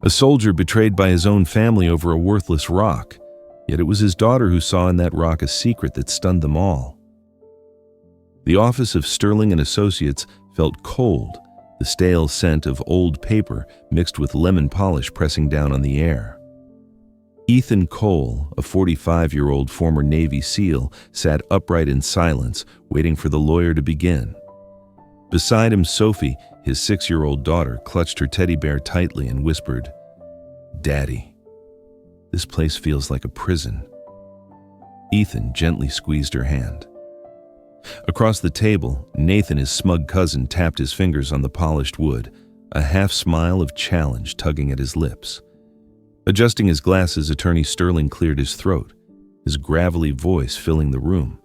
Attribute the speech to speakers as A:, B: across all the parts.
A: A soldier betrayed by his own family over a worthless rock, yet it was his daughter who saw in that rock a secret that stunned them all. The office of Sterling and Associates felt cold, the stale scent of old paper mixed with lemon polish pressing down on the air. Ethan Cole, a 45-year-old former Navy SEAL, sat upright in silence, waiting for the lawyer to begin. Beside him, Sophie, his 6-year-old daughter, clutched her teddy bear tightly and whispered, "Daddy, this place feels like a prison." Ethan gently squeezed her hand. Across the table, Nathan, his smug cousin, tapped his fingers on the polished wood, a half-smile of challenge tugging at his lips. Adjusting his glasses, Attorney Sterling cleared his throat, his gravelly voice filling the room.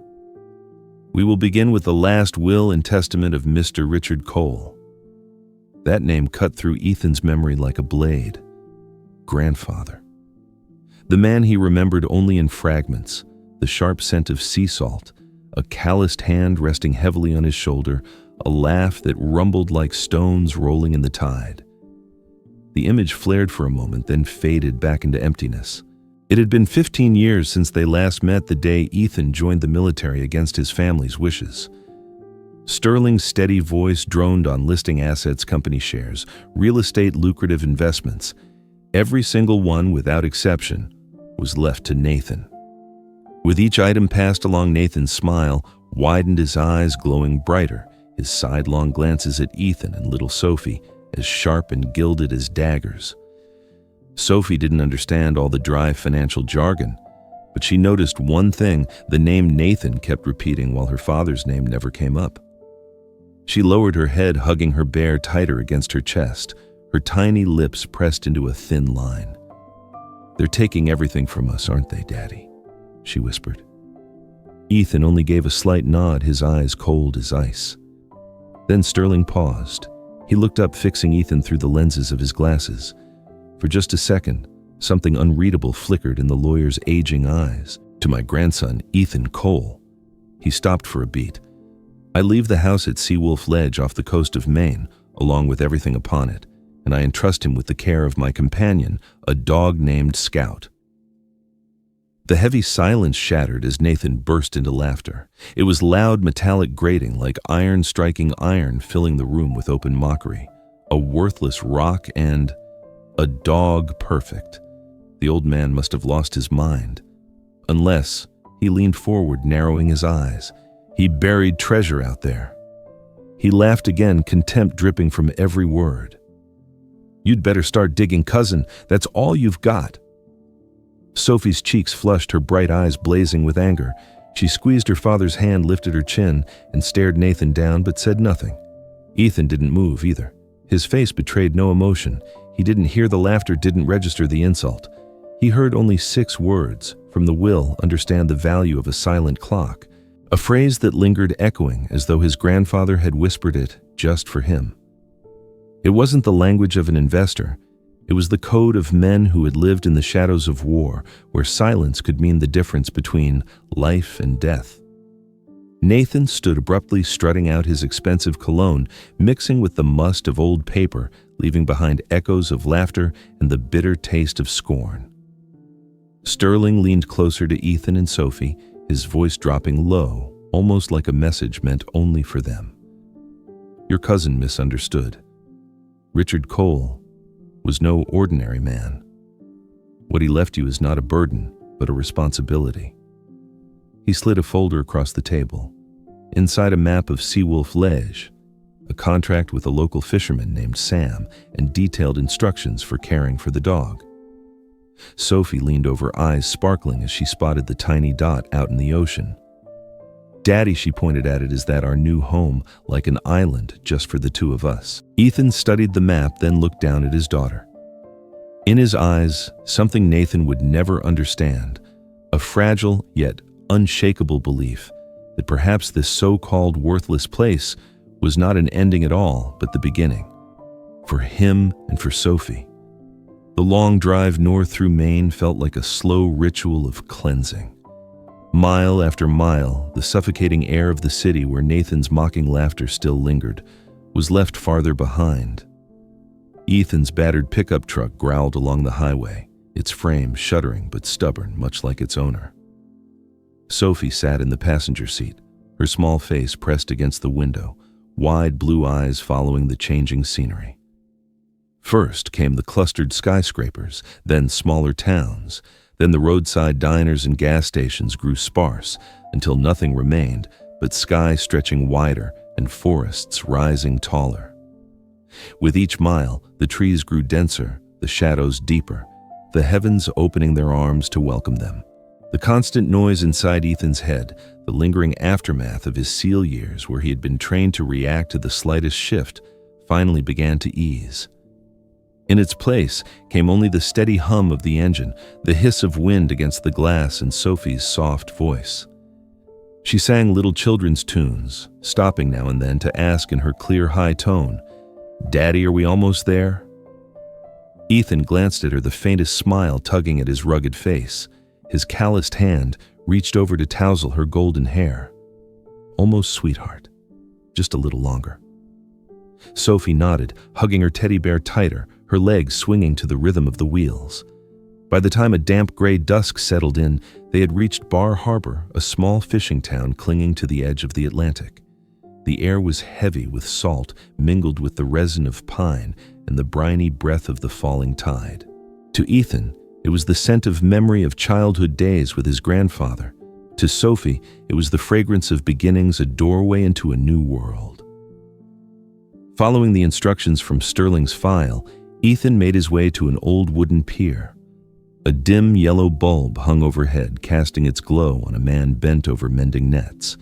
A: "We will begin with the last will and testament of Mr. Richard Cole." That name cut through Ethan's memory like a blade. Grandfather. The man he remembered only in fragments, the sharp scent of sea salt, a calloused hand resting heavily on his shoulder, a laugh that rumbled like stones rolling in the tide. The image flared for a moment, then faded back into emptiness. It had been 15 years since they last met, the day Ethan joined the military against his family's wishes. Sterling's steady voice droned on listing assets, company shares, real estate, lucrative investments. Every single one, without exception, was left to Nathan. With each item passed along, Nathan's smile widened, his eyes glowing brighter, his sidelong glances at Ethan and little Sophie as sharp and gilded as daggers. Sophie didn't understand all the dry financial jargon, but she noticed one thing: the name Nathan kept repeating while her father's name never came up. She lowered her head, hugging her bear tighter against her chest, her tiny lips pressed into a thin line. "They're taking everything from us, aren't they, Daddy?" she whispered. Ethan only gave a slight nod, his eyes cold as ice. Then Sterling paused. He looked up, fixing Ethan through the lenses of his glasses. For just a second, something unreadable flickered in the lawyer's aging eyes. "To my grandson, Ethan Cole." He stopped for a beat. "I leave the house at Seawolf Ledge off the coast of Maine, along with everything upon it, and I entrust him with the care of my companion, a dog named Scout." The heavy silence shattered as Nathan burst into laughter. It was loud, metallic grating, like iron striking iron, filling the room with open mockery. A worthless rock and a dog perfect. The old man must have lost his mind. Unless, he leaned forward, narrowing his eyes, he buried treasure out there. He laughed again, contempt dripping from every word. "You'd better start digging, cousin. That's all you've got." Sophie's cheeks flushed, her bright eyes blazing with anger. She squeezed her father's hand, lifted her chin, and stared Nathan down, but said nothing. Ethan didn't move either. His face betrayed no emotion. He didn't hear the laughter, didn't register the insult. He heard only 6 words from the will: understand the value of a silent clock, a phrase that lingered echoing as though his grandfather had whispered it just for him. It wasn't the language of an investor. It was the code of men who had lived in the shadows of war, where silence could mean the difference between life and death. Nathan stood abruptly, strutting out his expensive cologne, mixing with the must of old paper, leaving behind echoes of laughter and the bitter taste of scorn. Sterling leaned closer to Ethan and Sophie, his voice dropping low, almost like a message meant only for them. "Your cousin misunderstood. Richard Cole was no ordinary man. What he left you is not a burden, but a responsibility." He slid a folder across the table. Inside, a map of Seawolf Ledge, a contract with a local fisherman named Sam, and detailed instructions for caring for the dog. Sophie leaned over, eyes sparkling as she spotted the tiny dot out in the ocean. "Daddy," she pointed at it, "is that our new home, like an island just for the 2 of us?" Ethan studied the map, then looked down at his daughter. In his eyes, something Nathan would never understand, a fragile yet unshakable belief that perhaps this so-called worthless place was not an ending at all, but the beginning. For him and for Sophie. The long drive north through Maine felt like a slow ritual of cleansing. Mile after mile, the suffocating air of the city, where Nathan's mocking laughter still lingered, was left farther behind. Ethan's battered pickup truck growled along the highway, its frame shuddering but stubborn, much like its owner. Sophie sat in the passenger seat, her small face pressed against the window, wide blue eyes following the changing scenery. First came the clustered skyscrapers, then smaller towns, then the roadside diners and gas stations grew sparse until nothing remained but sky stretching wider and forests rising taller. With each mile, the trees grew denser, the shadows deeper, the heavens opening their arms to welcome them. The constant noise inside Ethan's head, the lingering aftermath of his SEAL years where he had been trained to react to the slightest shift, finally began to ease. In its place came only the steady hum of the engine, the hiss of wind against the glass, and Sophie's soft voice. She sang little children's tunes, stopping now and then to ask in her clear high tone, "Daddy, are we almost there?" Ethan glanced at her, the faintest smile tugging at his rugged face. His calloused hand reached over to tousle her golden hair. "Almost, sweetheart. Just a little longer." Sophie nodded, hugging her teddy bear tighter, her legs swinging to the rhythm of the wheels. By the time a damp gray dusk settled in, they had reached Bar Harbor, a small fishing town clinging to the edge of the Atlantic. The air was heavy with salt, mingled with the resin of pine and the briny breath of the falling tide. To Ethan, it was the scent of memory of childhood days with his grandfather. To Sophie, it was the fragrance of beginnings, a doorway into a new world. Following the instructions from Sterling's file, Ethan made his way to an old wooden pier. A dim yellow bulb hung overhead, casting its glow on a man bent over mending nets.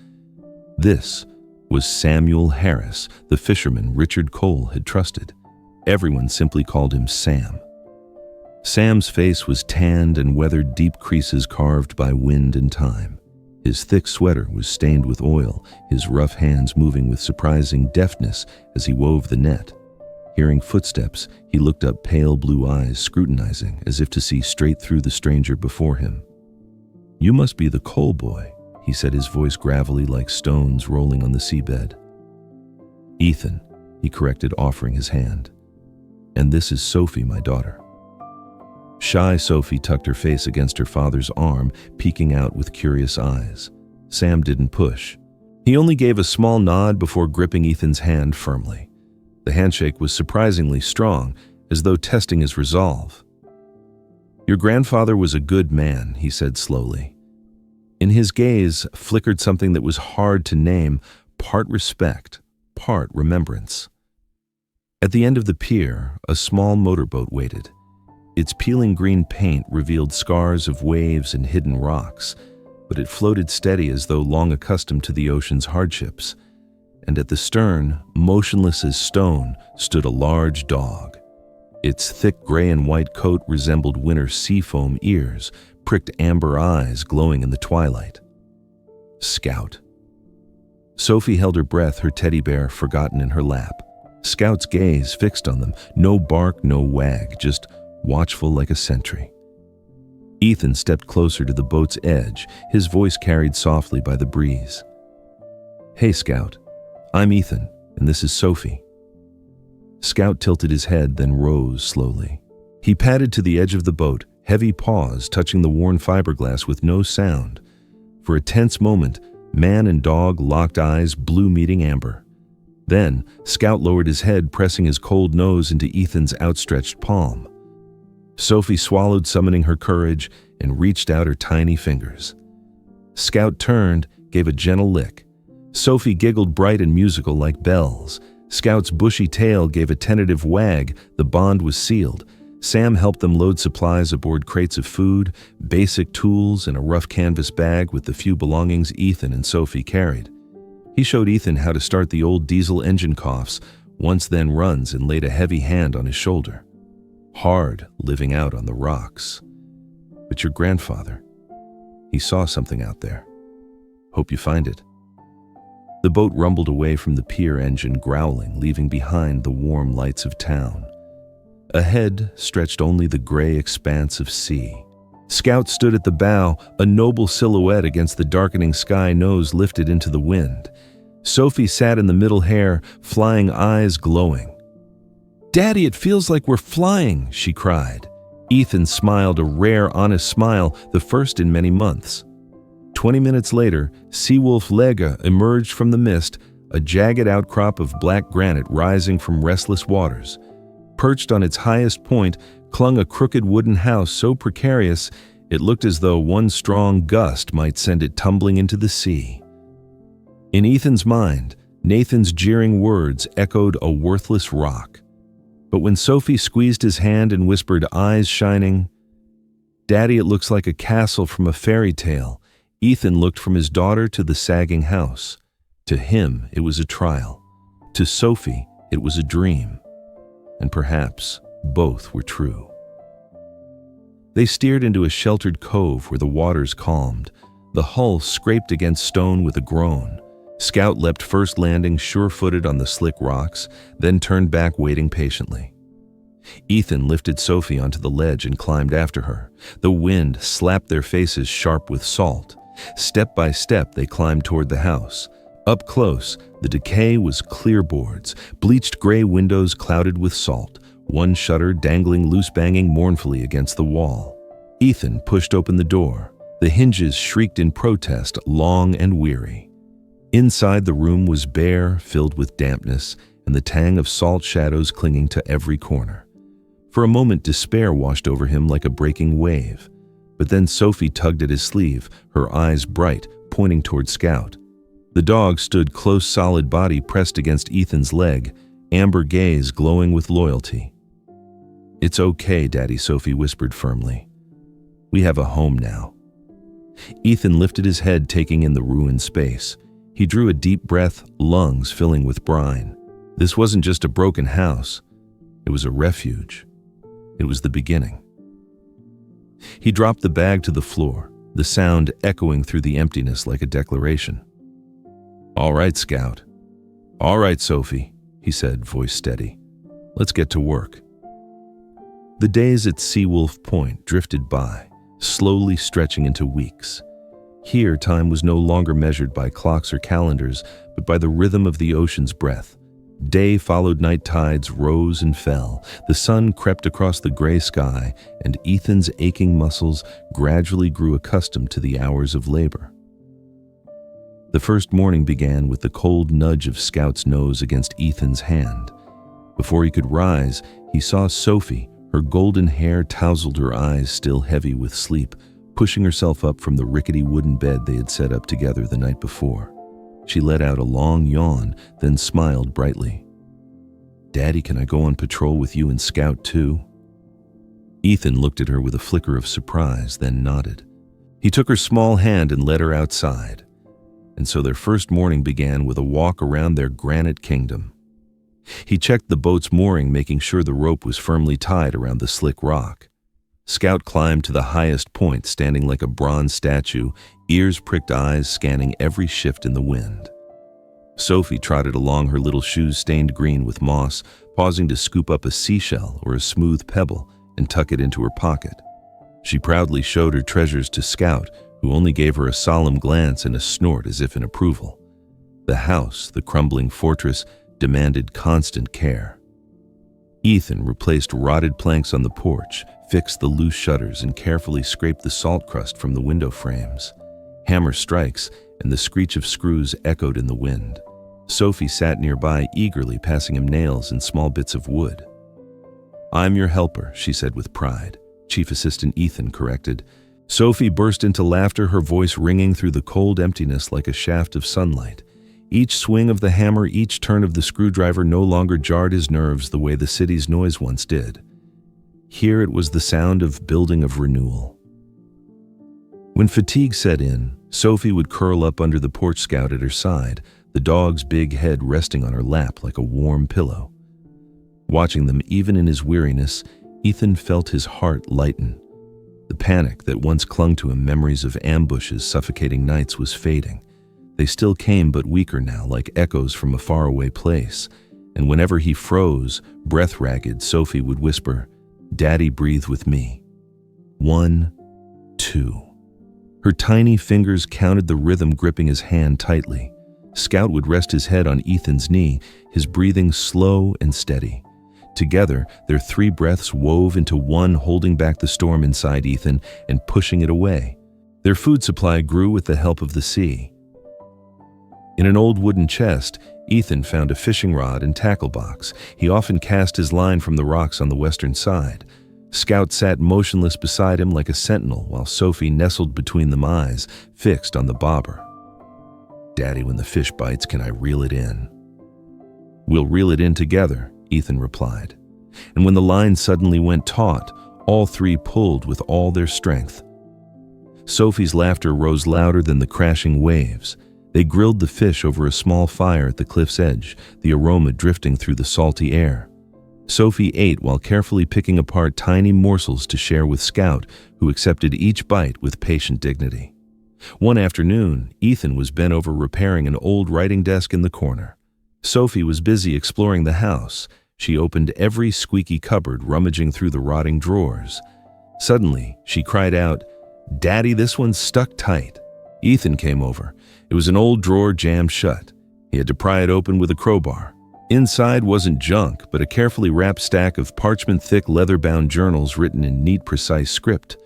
A: This was Samuel Harris, the fisherman Richard Cole had trusted. Everyone simply called him Sam. Sam's face was tanned and weathered, deep creases carved by wind and time. His thick sweater was stained with oil, his rough hands moving with surprising deftness as he wove the net. Hearing footsteps, he looked up, pale blue eyes scrutinizing, as if to see straight through the stranger before him. "You must be the Cole boy," he said, his voice gravelly like stones rolling on the seabed. "Ethan," he corrected, offering his hand. "And this is Sophie, my daughter." Shy Sophie tucked her face against her father's arm, peeking out with curious eyes. Sam didn't push. He only gave a small nod before gripping Ethan's hand firmly. The handshake was surprisingly strong, as though testing his resolve. "Your grandfather was a good man," he said slowly. In his gaze flickered something that was hard to name, part respect, part remembrance. At the end of the pier, a small motorboat waited. Its peeling green paint revealed scars of waves and hidden rocks, but it floated steady as though long accustomed to the ocean's hardships. And at the stern, motionless as stone, stood a large dog. Its thick gray and white coat resembled winter seafoam ears, pricked amber eyes glowing in the twilight. Scout. Sophie held her breath, her teddy bear forgotten in her lap. Scout's gaze fixed on them, no bark, no wag, just watchful like a sentry. Ethan stepped closer to the boat's edge, his voice carried softly by the breeze. "Hey, Scout. I'm Ethan, and this is Sophie." Scout tilted his head, then rose slowly. He padded to the edge of the boat, heavy paws touching the worn fiberglass with no sound. For a tense moment, man and dog locked eyes, blue meeting amber. Then, Scout lowered his head, pressing his cold nose into Ethan's outstretched palm. Sophie swallowed, summoning her courage, and reached out her tiny fingers. Scout turned, gave a gentle lick. Sophie giggled, bright and musical like bells. Scout's bushy tail gave a tentative wag. The bond was sealed. Sam helped them load supplies aboard crates of food, basic tools, and a rough canvas bag with the few belongings Ethan and Sophie carried. He showed Ethan how to start the old diesel engine coughs, once then runs, and laid a heavy hand on his shoulder. Hard living out on the rocks. But your grandfather, he saw something out there. Hope you find it. The boat rumbled away from the pier engine, growling, leaving behind the warm lights of town. Ahead stretched only the gray expanse of sea. Scout stood at the bow, a noble silhouette against the darkening sky, nose lifted into the wind. Sophie sat in the middle, hair, flying eyes glowing. "Daddy, it feels like we're flying," she cried. Ethan smiled, a rare, honest smile, the first in many months. 20 minutes later, Seawolf Lega emerged from the mist, a jagged outcrop of black granite rising from restless waters. Perched on its highest point clung a crooked wooden house so precarious it looked as though one strong gust might send it tumbling into the sea. In Ethan's mind, Nathan's jeering words echoed a worthless rock. But when Sophie squeezed his hand and whispered, eyes shining, "Daddy, it looks like a castle from a fairy tale," Ethan looked from his daughter to the sagging house. To him, it was a trial. To Sophie, it was a dream. And perhaps both were true. They steered into a sheltered cove where the waters calmed. The hull scraped against stone with a groan. Scout leapt first, landing sure-footed on the slick rocks, then turned back, waiting patiently. Ethan lifted Sophie onto the ledge and climbed after her. The wind slapped their faces sharp with salt. Step by step, they climbed toward the house. Up close, the decay was clear boards, bleached gray windows clouded with salt, one shutter dangling loose, banging mournfully against the wall. Ethan pushed open the door. The hinges shrieked in protest, long and weary. Inside, the room was bare, filled with dampness, and the tang of salt shadows clinging to every corner. For a moment, despair washed over him like a breaking wave. But then Sophie tugged at his sleeve, her eyes bright, pointing toward Scout. The dog stood close, solid body pressed against Ethan's leg, amber gaze glowing with loyalty. "It's okay, Daddy," Sophie whispered firmly. "We have a home now." Ethan lifted his head, taking in the ruined space. He drew a deep breath, lungs filling with brine. This wasn't just a broken house. It was a refuge. It was the beginning. He dropped the bag to the floor, the sound echoing through the emptiness like a declaration. "All right, Scout." "All right, Sophie," he said, voice steady. "Let's get to work." The days at Seawolf Point drifted by, slowly stretching into weeks. Here, time was no longer measured by clocks or calendars, but by the rhythm of the ocean's breath. Day followed night, tides rose and fell. The sun crept across the gray sky, and Ethan's aching muscles gradually grew accustomed to the hours of labor. The first morning began with the cold nudge of Scout's nose against Ethan's hand. Before he could rise, he saw Sophie, her golden hair tousled, her eyes still heavy with sleep, pushing herself up from the rickety wooden bed they had set up together the night before. She let out a long yawn, then smiled brightly. "Daddy, can I go on patrol with you and Scout too?" Ethan looked at her with a flicker of surprise, then nodded. He took her small hand and led her outside. And so their first morning began with a walk around their granite kingdom. He checked the boat's mooring, making sure the rope was firmly tied around the slick rock. Scout climbed to the highest point, standing like a bronze statue, ears pricked, eyes scanning every shift in the wind. Sophie trotted along, her little shoes stained green with moss, pausing to scoop up a seashell or a smooth pebble and tuck it into her pocket. She proudly showed her treasures to Scout, who only gave her a solemn glance and a snort as if in approval. The house, the crumbling fortress, demanded constant care. Ethan replaced rotted planks on the porch, fixed the loose shutters, and carefully scraped the salt crust from the window frames. Hammer strikes and the screech of screws echoed in the wind. Sophie sat nearby, eagerly passing him nails and small bits of wood. "I'm your helper," she said with pride. Chief Assistant Ethan corrected. Sophie burst into laughter, her voice ringing through the cold emptiness like a shaft of sunlight. Each swing of the hammer, each turn of the screwdriver no longer jarred his nerves the way the city's noise once did. Here it was the sound of building, of renewal. When fatigue set in, Sophie would curl up under the porch, Scout at her side, the dog's big head resting on her lap like a warm pillow. Watching them, even in his weariness, Ethan felt his heart lighten. The panic that once clung to him, memories of ambushes, suffocating nights, was fading. They still came, but weaker now, like echoes from a faraway place. And whenever he froze, breath-ragged, Sophie would whisper, "Daddy, breathe with me." 1, 2. Her tiny fingers counted the rhythm, gripping his hand tightly. Scout would rest his head on Ethan's knee, his breathing slow and steady. Together, their three breaths wove into one, holding back the storm inside Ethan and pushing it away. Their food supply grew with the help of the sea. In an old wooden chest, Ethan found a fishing rod and tackle box. He often cast his line from the rocks on the western side. Scout sat motionless beside him like a sentinel, while Sophie nestled between them, eyes fixed on the bobber. "Daddy, when the fish bites, can I reel it in?" "We'll reel it in together," Ethan replied. And when the line suddenly went taut, all three pulled with all their strength. Sophie's laughter rose louder than the crashing waves. They grilled the fish over a small fire at the cliff's edge, the aroma drifting through the salty air. Sophie ate while carefully picking apart tiny morsels to share with Scout, who accepted each bite with patient dignity. One afternoon, Ethan was bent over repairing an old writing desk in the corner. Sophie was busy exploring the house. She opened every squeaky cupboard, rummaging through the rotting drawers. Suddenly, she cried out, "Daddy, this one's stuck tight." Ethan came over. It was an old drawer jammed shut. He had to pry it open with a crowbar. Inside wasn't junk, but a carefully wrapped stack of parchment-thick leather-bound journals written in neat, precise script.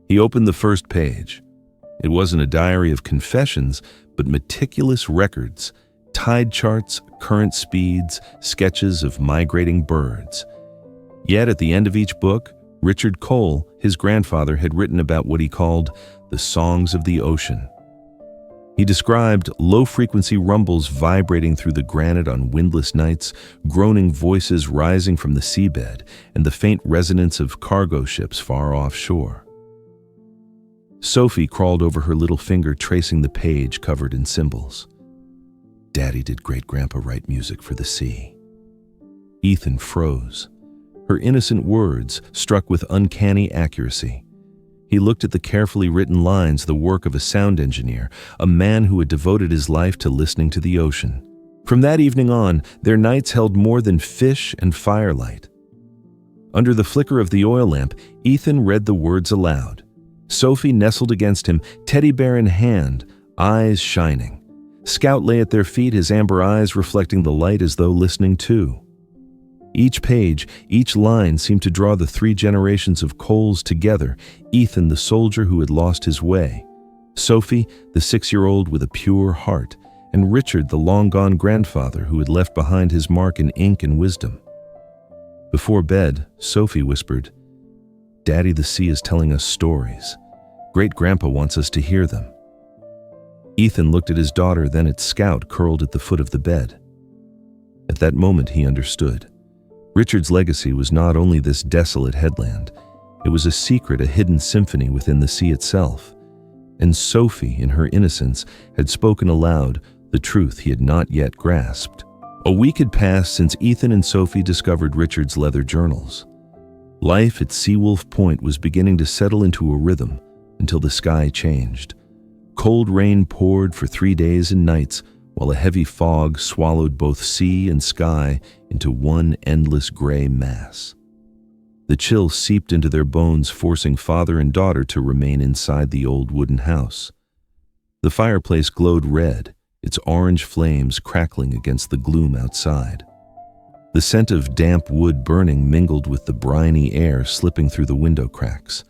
A: He opened the first page. It wasn't a diary of confessions, but meticulous records, tide charts, current speeds, sketches of migrating birds. Yet at the end of each book, Richard Cole, his grandfather, had written about what he called the songs of the ocean. He described low-frequency rumbles vibrating through the granite on windless nights, groaning voices rising from the seabed, and the faint resonance of cargo ships far offshore. Sophie crawled over her little finger, tracing the page covered in symbols. "Daddy, did great-grandpa write music for the sea?" Ethan froze. Her innocent words struck with uncanny accuracy. He looked at the carefully written lines, the work of a sound engineer, a man who had devoted his life to listening to the ocean. From that evening on, their nights held more than fish and firelight. Under the flicker of the oil lamp, Ethan read the words aloud. Sophie nestled against him, teddy bear in hand, eyes shining. Scout lay at their feet, his amber eyes reflecting the light as though listening too. Each page, each line seemed to draw the three generations of Coles together, Ethan, the soldier who had lost his way, Sophie, the 6-year-old with a pure heart, and Richard, the long-gone grandfather who had left behind his mark in ink and wisdom. Before bed, Sophie whispered, "Daddy, the sea is telling us stories. Great-grandpa wants us to hear them." Ethan looked at his daughter, then at Scout curled at the foot of the bed. At that moment, he understood. Richard's legacy was not only this desolate headland, it was a secret, a hidden symphony within the sea itself. And Sophie, in her innocence, had spoken aloud the truth he had not yet grasped. A week had passed since Ethan and Sophie discovered Richard's leather journals. Life at Seawolf Point was beginning to settle into a rhythm until the sky changed. Cold rain poured for 3 days and nights, while a heavy fog swallowed both sea and sky into one endless gray mass. The chill seeped into their bones, forcing father and daughter to remain inside the old wooden house. The fireplace glowed red, its orange flames crackling against the gloom outside. The scent of damp wood burning mingled with the briny air slipping through the window cracks.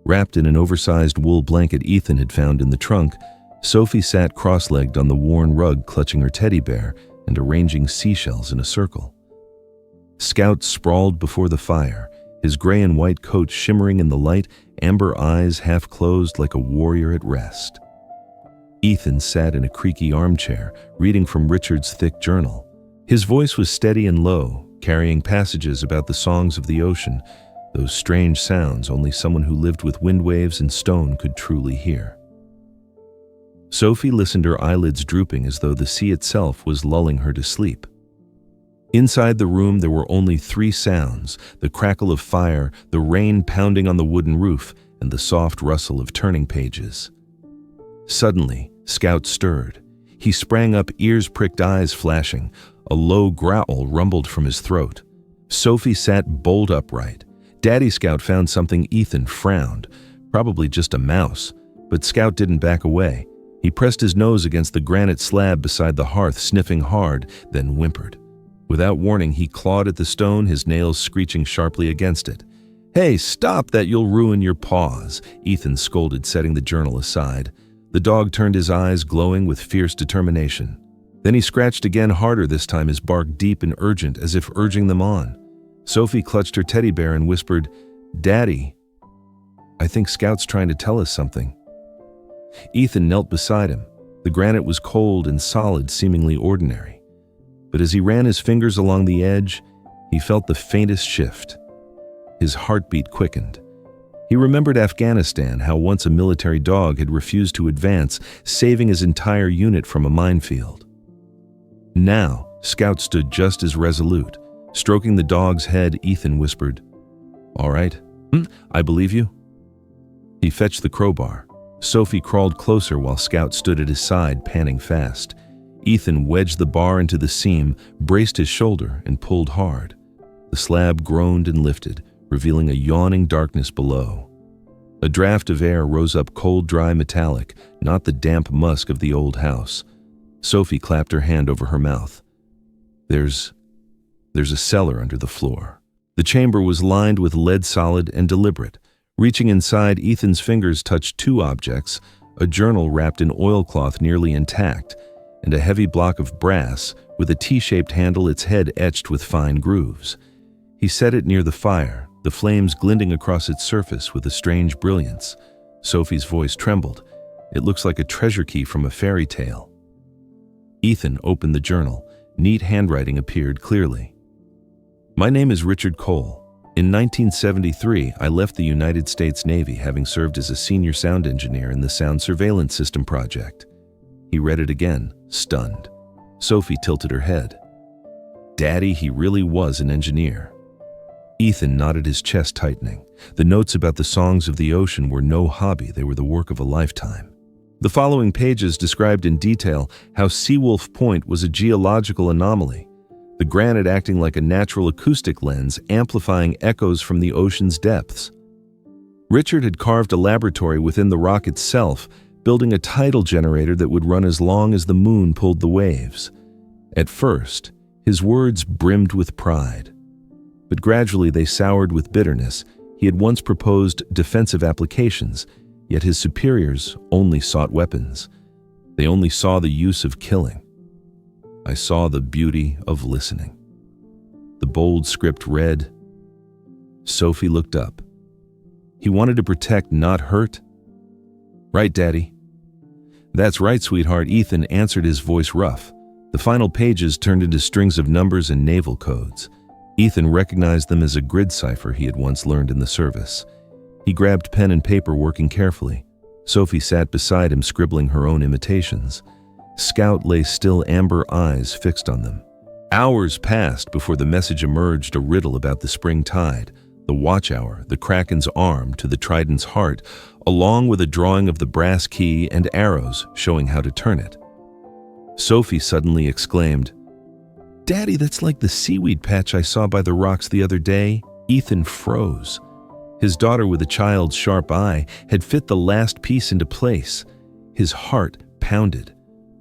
A: Wrapped in an oversized wool blanket Ethan had found in the trunk, Sophie sat cross-legged on the worn rug, clutching her teddy bear and arranging seashells in a circle. Scout sprawled before the fire, his gray and white coat shimmering in the light, amber eyes half closed like a warrior at rest. Ethan sat in a creaky armchair, reading from Richard's thick journal. His voice was steady and low, carrying passages about the songs of the ocean, those strange sounds only someone who lived with wind waves and stone could truly hear. Sophie listened, her eyelids drooping as though the sea itself was lulling her to sleep. Inside the room there were only 3 sounds: the crackle of fire, the rain pounding on the wooden roof, and the soft rustle of turning pages. Suddenly, Scout stirred. He sprang up, ears pricked, eyes flashing. A low growl rumbled from his throat. Sophie sat bolt upright. Daddy, Scout found something. Ethan frowned. Probably just a mouse. But Scout didn't back away. He pressed his nose against the granite slab beside the hearth, sniffing hard, then whimpered. Without warning, he clawed at the stone, his nails screeching sharply against it. "Hey, stop that, you'll ruin your paws," Ethan scolded, setting the journal aside. The dog turned his eyes, glowing with fierce determination. Then he scratched again, harder this time, his bark deep and urgent, as if urging them on. Sophie clutched her teddy bear and whispered, "Daddy, I think Scout's trying to tell us something." Ethan knelt beside him. The granite was cold and solid, seemingly ordinary. But as he ran his fingers along the edge, he felt the faintest shift. His heartbeat quickened. He remembered Afghanistan, how once a military dog had refused to advance, saving his entire unit from a minefield. Now, Scout stood just as resolute. Stroking the dog's head, Ethan whispered, "All right, I believe you." He fetched the crowbar. Sophie crawled closer while Scout stood at his side, panting fast. Ethan wedged the bar into the seam, braced his shoulder, and pulled hard. The slab groaned and lifted, revealing a yawning darkness below. A draft of air rose up, cold, dry, metallic, not the damp musk of the old house. Sophie clapped her hand over her mouth. There's a cellar under the floor." The chamber was lined with lead, solid and deliberate. Reaching inside, Ethan's fingers touched two objects, a journal wrapped in oilcloth nearly intact, and a heavy block of brass with a T-shaped handle, its head etched with fine grooves. He set it near the fire, the flames glinting across its surface with a strange brilliance. Sophie's voice trembled. "It looks like a treasure key from a fairy tale." Ethan opened the journal. Neat handwriting appeared clearly. "My name is Richard Cole. In 1973, I left the United States Navy, having served as a senior sound engineer in the Sound Surveillance System project." He read it again, stunned. Sophie tilted her head. Daddy, he really was an engineer. Ethan nodded, his chest tightening. The notes about the songs of the ocean were no hobby, they were the work of a lifetime. The following pages described in detail how Seawolf Point was a geological anomaly, the granite acting like a natural acoustic lens, amplifying echoes from the ocean's depths. Richard had carved a laboratory within the rock itself, building a tidal generator that would run as long as the moon pulled the waves. At first, his words brimmed with pride, but gradually they soured with bitterness. He had once proposed defensive applications, yet his superiors only sought weapons. They only saw the use of killing. I saw the beauty of listening. The bold script read. Sophie looked up. He wanted to protect, not hurt. Right, Daddy? That's right, sweetheart, Ethan answered, his voice rough. The final pages turned into strings of numbers and naval codes. Ethan recognized them as a grid cipher he had once learned in the service. He grabbed pen and paper, working carefully. Sophie sat beside him, scribbling her own imitations. Scout lay still, amber eyes fixed on them. Hours passed before the message emerged, a riddle about the spring tide, the watch hour, the Kraken's arm to the Trident's heart, along with a drawing of the brass key and arrows showing how to turn it. Sophie suddenly exclaimed, Daddy, that's like the seaweed patch I saw by the rocks the other day. Ethan froze. His daughter, with a child's sharp eye, had fit the last piece into place. His heart pounded.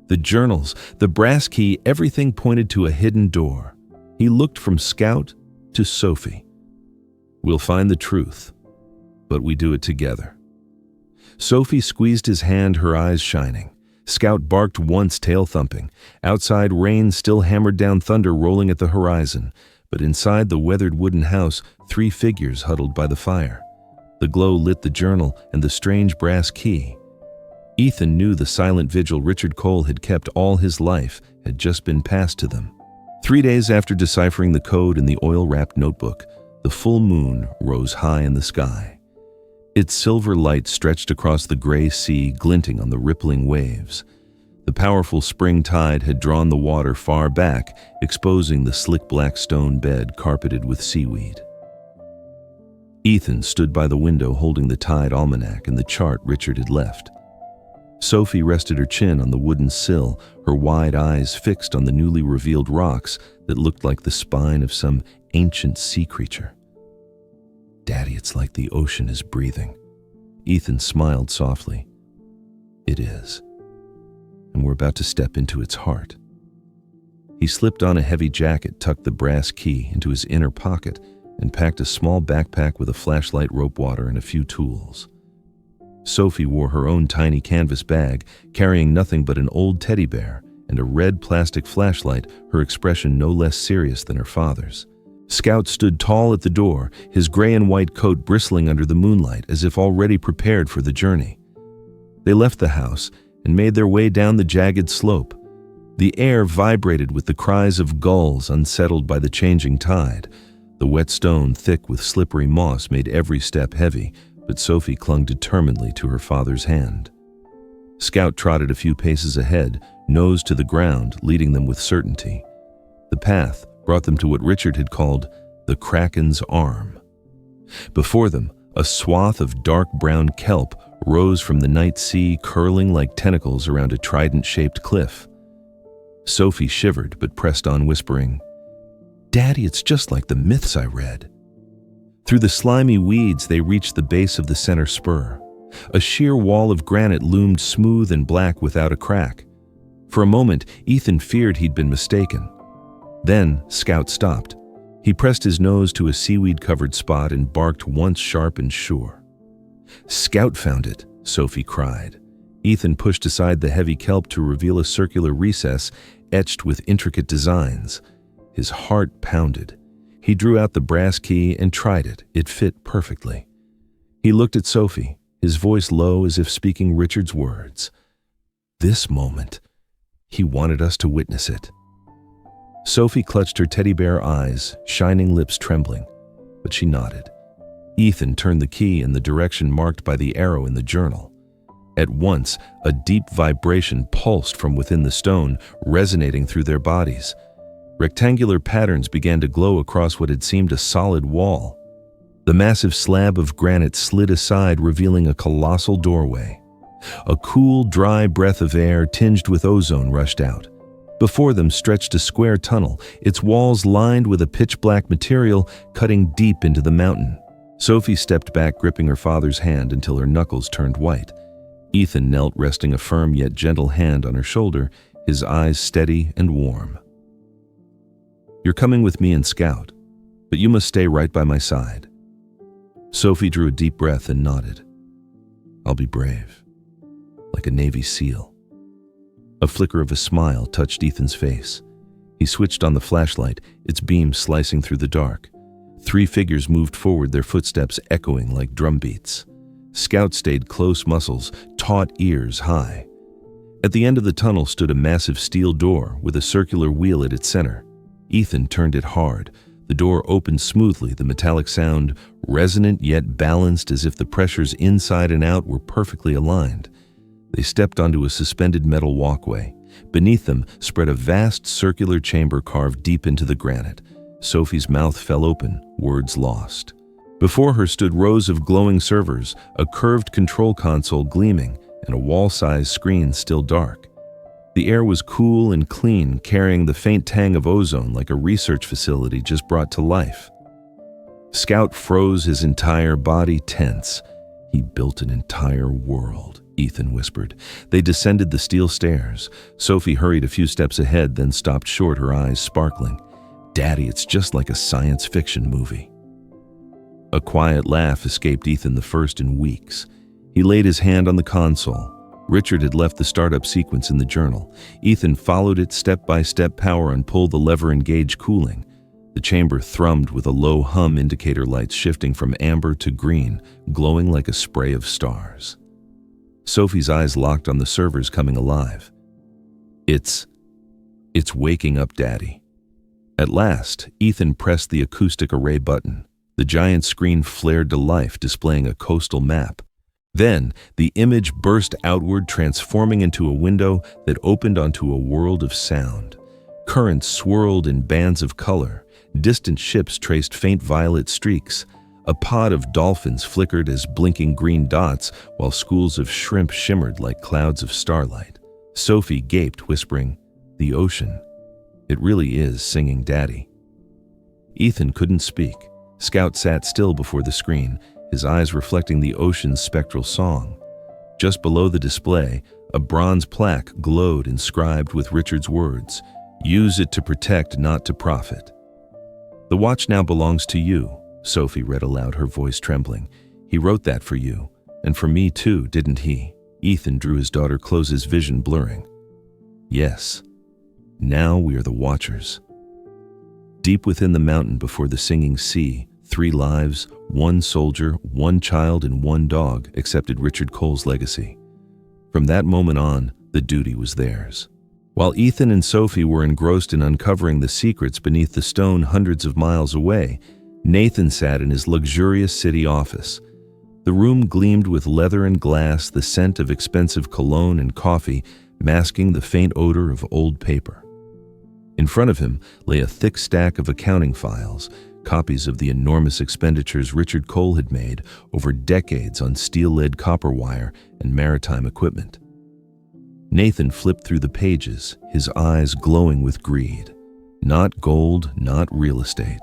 A: The journals, the brass key, everything pointed to a hidden door. He looked from Scout to Sophie. We'll find the truth, but we do it together. Sophie squeezed his hand, her eyes shining. Scout barked once, tail thumping. Outside, rain still hammered down, thunder rolling at the horizon. But inside the weathered wooden house, 3 figures huddled by the fire. The glow lit the journal and the strange brass key. Ethan knew the silent vigil Richard Cole had kept all his life had just been passed to them. 3 days after deciphering the code in the oil-wrapped notebook, the full moon rose high in the sky. Its silver light stretched across the gray sea, glinting on the rippling waves. The powerful spring tide had drawn the water far back, exposing the slick black stone bed carpeted with seaweed. Ethan stood by the window holding the tide almanac and the chart Richard had left. Sophie rested her chin on the wooden sill, her wide eyes fixed on the newly revealed rocks that looked like the spine of some ancient sea creature. Daddy, it's like the ocean is breathing. Ethan smiled softly. It is. And we're about to step into its heart. He slipped on a heavy jacket, tucked the brass key into his inner pocket, and packed a small backpack with a flashlight, rope water, and a few tools. Sophie wore her own tiny canvas bag, carrying nothing but an old teddy bear and a red plastic flashlight, her expression no less serious than her father's. Scout stood tall at the door, his gray and white coat bristling under the moonlight, as if already prepared for the journey. They left the house and made their way down the jagged slope. The air vibrated with the cries of gulls unsettled by the changing tide. The wet stone, thick with slippery moss, made every step heavy, but Sophie clung determinedly to her father's hand. Scout trotted a few paces ahead, nose to the ground, leading them with certainty. The path brought them to what Richard had called the Kraken's Arm. Before them, a swath of dark brown kelp rose from the night sea, curling like tentacles around a trident-shaped cliff. Sophie shivered but pressed on, whispering, "Daddy, it's just like the myths I read." Through the slimy weeds, they reached the base of the center spur. A sheer wall of granite loomed smooth and black without a crack. For a moment, Ethan feared he'd been mistaken. Then, Scout stopped. He pressed his nose to a seaweed-covered spot and barked once sharp and sure. "Scout found it," Sophie cried. Ethan pushed aside the heavy kelp to reveal a circular recess etched with intricate designs. His heart pounded. He drew out the brass key and tried it. It fit perfectly. He looked at Sophie, his voice low as if speaking Richard's words. This moment, he wanted us to witness it. Sophie clutched her teddy bear eyes, shining lips trembling, but she nodded. Ethan turned the key in the direction marked by the arrow in the journal. At once, a deep vibration pulsed from within the stone, resonating through their bodies. Rectangular patterns began to glow across what had seemed a solid wall. The massive slab of granite slid aside, revealing a colossal doorway. A cool, dry breath of air tinged with ozone rushed out. Before them stretched a square tunnel, its walls lined with a pitch-black material cutting deep into the mountain. Sophie stepped back, gripping her father's hand until her knuckles turned white. Ethan knelt, resting a firm yet gentle hand on her shoulder, his eyes steady and warm. "You're coming with me and Scout, but you must stay right by my side." Sophie drew a deep breath and nodded. "I'll be brave, like a Navy SEAL." A flicker of a smile touched Ethan's face. He switched on the flashlight, its beam slicing through the dark. 3 figures moved forward, their footsteps echoing like drumbeats. Scout stayed close, muscles taut, ears high. At the end of the tunnel stood a massive steel door with a circular wheel at its center. Ethan turned it hard. The door opened smoothly, the metallic sound resonant yet balanced, as if the pressures inside and out were perfectly aligned. They stepped onto a suspended metal walkway. Beneath them spread a vast circular chamber carved deep into the granite. Sophie's mouth fell open, words lost. Before her stood rows of glowing servers, a curved control console gleaming, and a wall-sized screen still dark. The air was cool and clean, carrying the faint tang of ozone like a research facility just brought to life. Scout froze, his entire body tense. "He built an entire world," Ethan whispered. They descended the steel stairs. Sophie hurried a few steps ahead, then stopped short, her eyes sparkling. "Daddy, it's just like a science fiction movie." A quiet laugh escaped Ethan, the first in weeks. He laid his hand on the console. Richard had left the startup sequence in the journal. Ethan followed it step by step, power on, pull the lever, engage cooling. The chamber thrummed with a low hum, indicator lights shifting from amber to green, glowing like a spray of stars. Sophie's eyes locked on the servers coming alive. It's waking up, Daddy." At last, Ethan pressed the acoustic array button. The giant screen flared to life, displaying a coastal map. Then, the image burst outward, transforming into a window that opened onto a world of sound. Currents swirled in bands of color. Distant ships traced faint violet streaks. A pod of dolphins flickered as blinking green dots, while schools of shrimp shimmered like clouds of starlight. Sophie gaped, whispering, "The ocean. It really is singing, Daddy." Ethan couldn't speak. Scout sat still before the screen, his eyes reflecting the ocean's spectral song. Just below the display, a bronze plaque glowed, inscribed with Richard's words, Use it to protect, not to profit. The watch now belongs to you, Sophie read aloud, her voice trembling. He wrote that for you, and for me too, didn't he? Ethan drew his daughter close, his vision blurring. Yes. Now we are the watchers. Deep within the mountain before the singing sea, 3 lives, 1 soldier, 1 child, and 1 dog accepted Richard Cole's legacy. From that moment on, the duty was theirs. While Ethan and Sophie were engrossed in uncovering the secrets beneath the stone hundreds of miles away, Nathan sat in his luxurious city office. The room gleamed with leather and glass, the scent of expensive cologne and coffee masking the faint odor of old paper. In front of him lay a thick stack of accounting files, copies of the enormous expenditures Richard Cole had made over decades on steel-lead copper wire and maritime equipment. Nathan flipped through the pages, his eyes glowing with greed. Not gold, not real estate.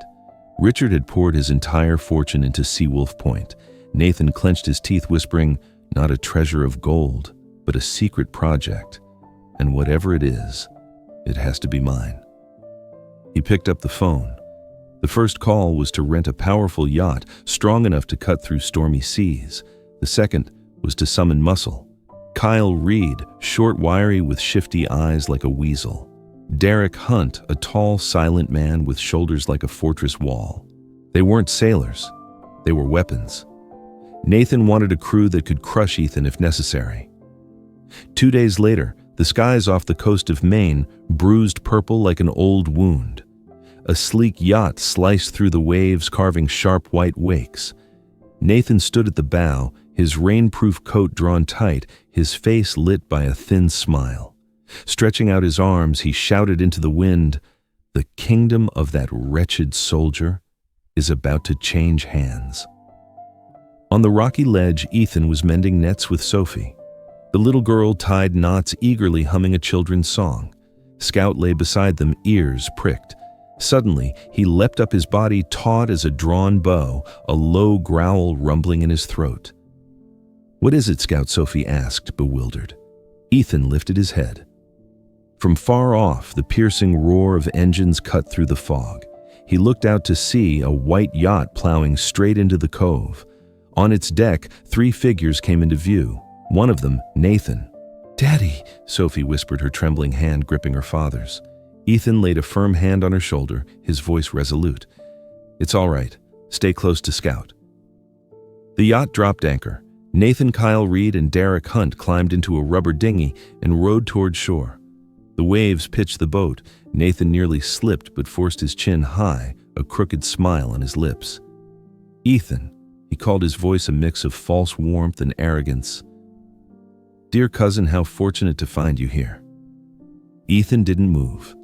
A: Richard had poured his entire fortune into Seawolf Point. Nathan clenched his teeth, whispering, not a treasure of gold, but a secret project. And whatever it is, it has to be mine. He picked up the phone. The first call was to rent a powerful yacht strong enough to cut through stormy seas. The second was to summon muscle. Kyle Reed, short, wiry, with shifty eyes like a weasel. Derek Hunt, a tall, silent man with shoulders like a fortress wall. They weren't sailors. They were weapons. Nathan wanted a crew that could crush Ethan if necessary. 2 days later, the skies off the coast of Maine bruised purple like an old wound. A sleek yacht sliced through the waves, carving sharp white wakes. Nathan stood at the bow, his rainproof coat drawn tight, his face lit by a thin smile. Stretching out his arms, he shouted into the wind, "The kingdom of that wretched soldier is about to change hands." On the rocky ledge, Ethan was mending nets with Sophie. The little girl tied knots, eagerly humming a children's song. Scout lay beside them, ears pricked. Suddenly, he leapt up, his body taut as a drawn bow, a low growl rumbling in his throat. "What is it, Scout?" Sophie asked, bewildered. Ethan lifted his head. From far off, the piercing roar of engines cut through the fog. He looked out to see a white yacht plowing straight into the cove. On its deck, 3 figures came into view. One of them, Nathan. "Daddy," Sophie whispered, her trembling hand gripping her father's. Ethan laid a firm hand on her shoulder, his voice resolute. "It's all right. Stay close to Scout." The yacht dropped anchor. Nathan, Kyle Reed, and Derek Hunt climbed into a rubber dinghy and rowed toward shore. The waves pitched the boat. Nathan nearly slipped but forced his chin high, a crooked smile on his lips. "Ethan," he called, his voice a mix of false warmth and arrogance. "Dear cousin, how fortunate to find you here." Ethan didn't move.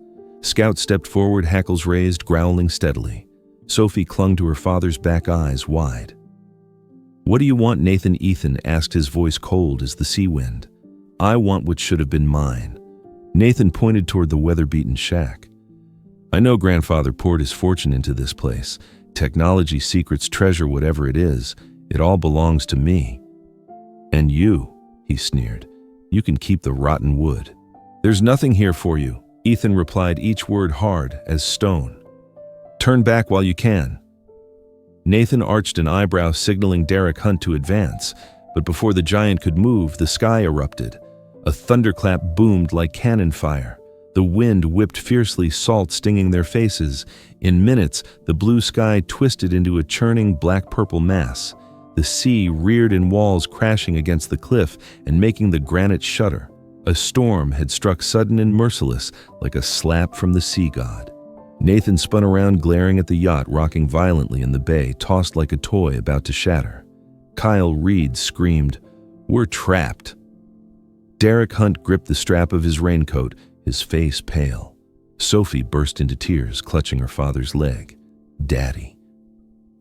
A: Scout stepped forward, hackles raised, growling steadily. Sophie clung to her father's back, eyes wide. "What do you want, Nathan?" Ethan asked, his voice cold as the sea wind. "I want what should have been mine." Nathan pointed toward the weather-beaten shack. "I know grandfather poured his fortune into this place. Technology, secrets, treasure, whatever it is, it all belongs to me. And you," he sneered, "you can keep the rotten wood." "There's nothing here for you," Ethan replied, each word hard as stone. "Turn back while you can." Nathan arched an eyebrow, signaling Derek Hunt to advance, but before the giant could move, the sky erupted. A thunderclap boomed like cannon fire. The wind whipped fiercely, salt stinging their faces. In minutes, the blue sky twisted into a churning black-purple mass. The sea reared in walls, crashing against the cliff and making the granite shudder. A storm had struck, sudden and merciless, like a slap from the sea god. Nathan spun around, glaring at the yacht rocking violently in the bay, tossed like a toy about to shatter. Kyle Reed screamed, "We're trapped." Derek Hunt gripped the strap of his raincoat, his face pale. Sophie burst into tears, clutching her father's leg. "Daddy."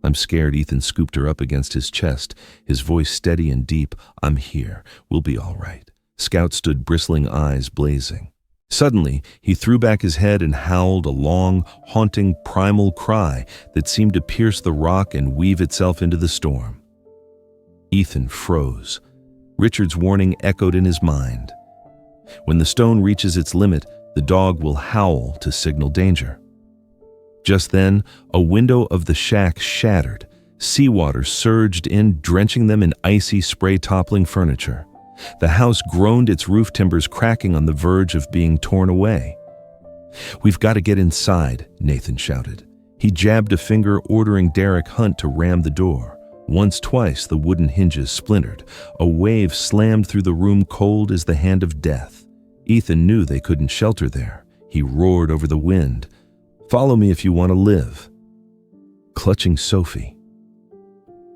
A: "I'm scared." Ethan scooped her up against his chest, his voice steady and deep. "I'm here. We'll be all right." Scout stood, bristling eyes blazing. Suddenly, he threw back his head and howled a long, haunting, primal cry that seemed to pierce the rock and weave itself into the storm. Ethan froze. Richard's warning echoed in his mind. When the stone reaches its limit, The dog will howl to signal danger. Just then, a window of the shack shattered. Seawater surged in, drenching them in icy spray, toppling furniture. The house groaned, its roof timbers cracking on the verge of being torn away. "We've got to get inside," Nathan shouted. He jabbed a finger, ordering Derek Hunt to ram the door. Once, twice, the wooden hinges splintered. A wave slammed through the room, cold as the hand of death. Ethan knew they couldn't shelter there. He roared over the wind, "Follow me if you want to live." Clutching Sophie,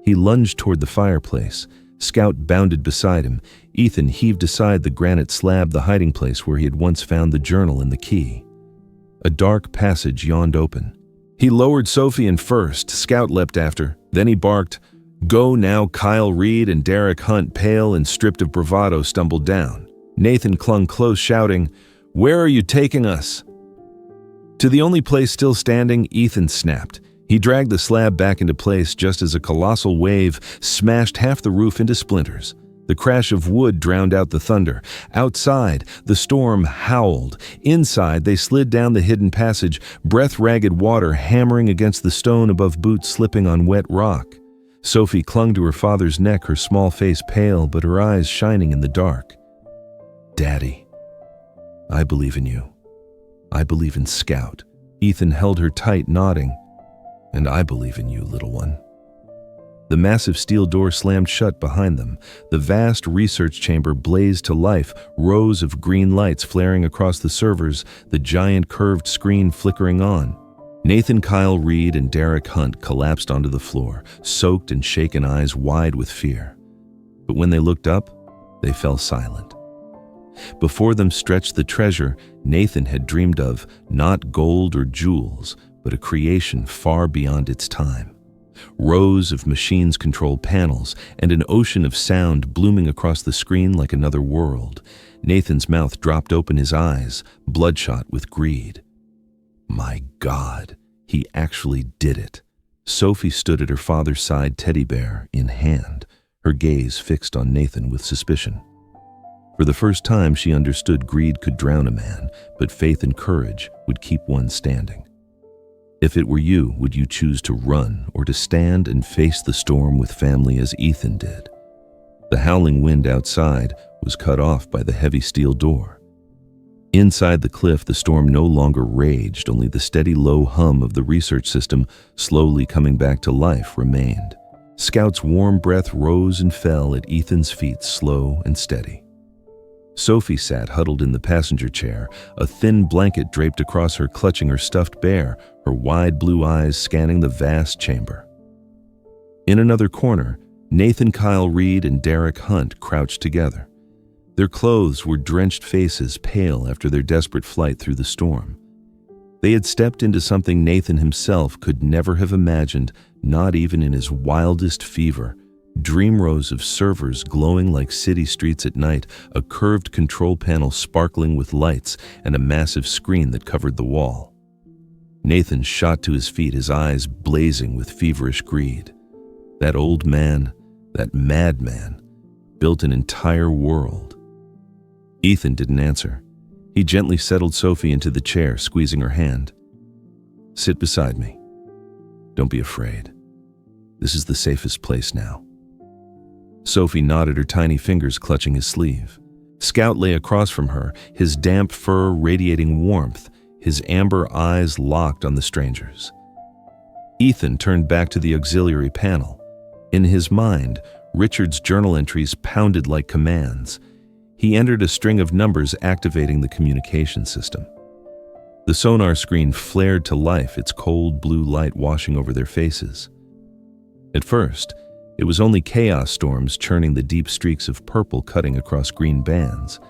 A: he lunged toward the fireplace. Scout bounded beside him. Ethan heaved aside the granite slab, the hiding place where he had once found the journal and the key. A dark passage yawned open. He lowered Sophie in first. Scout leapt after. Then he barked, "Go now!" Kyle Reed and Derek Hunt, pale and stripped of bravado, stumbled down. Nathan clung close, shouting, "Where are you taking us?" To the only place still standing, Ethan snapped. He dragged the slab back into place just as a colossal wave smashed half the roof into splinters. The crash of wood drowned out the thunder. Outside, the storm howled. Inside, they slid down the hidden passage, breath-ragged water hammering against the stone above, boots slipping on wet rock. Sophie clung to her father's neck, her small face pale, but her eyes shining in the dark. "Daddy, I believe in you. I believe in Scout." Ethan held her tight, nodding. "And I believe in you, little one." The massive steel door slammed shut behind them. The vast research chamber blazed to life, rows of green lights flaring across the servers, the giant curved screen flickering on. Nathan, Kyle Reed, and Derek Hunt collapsed onto the floor, soaked and shaken, eyes wide with fear. But when they looked up, they fell silent. Before them stretched the treasure Nathan had dreamed of, not gold or jewels, but a creation far beyond its time. Rows of machines-controlled panels and an ocean of sound blooming across the screen like another world. Nathan's mouth dropped open, his eyes bloodshot with greed. My God, he actually did it. Sophie stood at her father's side, teddy bear in hand, her gaze fixed on Nathan with suspicion. For the first time, she understood greed could drown a man, but faith and courage would keep one standing. If it were you, would you choose to run or to stand and face the storm with family as Ethan did? The howling wind outside was cut off by the heavy steel door. Inside the cliff, the storm no longer raged, only the steady low hum of the research system slowly coming back to life remained. Scout's warm breath rose and fell at Ethan's feet, slow and steady. Sophie sat huddled in the passenger chair, a thin blanket draped across her, clutching her stuffed bear, her wide blue eyes scanning the vast chamber. In another corner, Nathan, Kyle Reed, and Derek Hunt crouched together. Their clothes were drenched faces, pale after their desperate flight through the storm. They had stepped into something Nathan himself could never have imagined, not even in his wildest fever. Dream rows of servers glowing like city streets at night, a curved control panel sparkling with lights, and a massive screen that covered the wall. Nathan shot to his feet, his eyes blazing with feverish greed. That old man, that madman, built an entire world. Ethan didn't answer. He gently settled Sophie into the chair, squeezing her hand. "Sit beside me. Don't be afraid. This is the safest place now." Sophie nodded, her tiny fingers clutching his sleeve. Scout lay across from her, his damp fur radiating warmth, his amber eyes locked on the strangers. Ethan turned back to the auxiliary panel. In his mind, Richard's journal entries pounded like commands. He entered a string of numbers, activating the communication system. The sonar screen flared to life, its cold blue light washing over their faces. At first, it was only chaos storms churning, the deep streaks of purple cutting across green bands.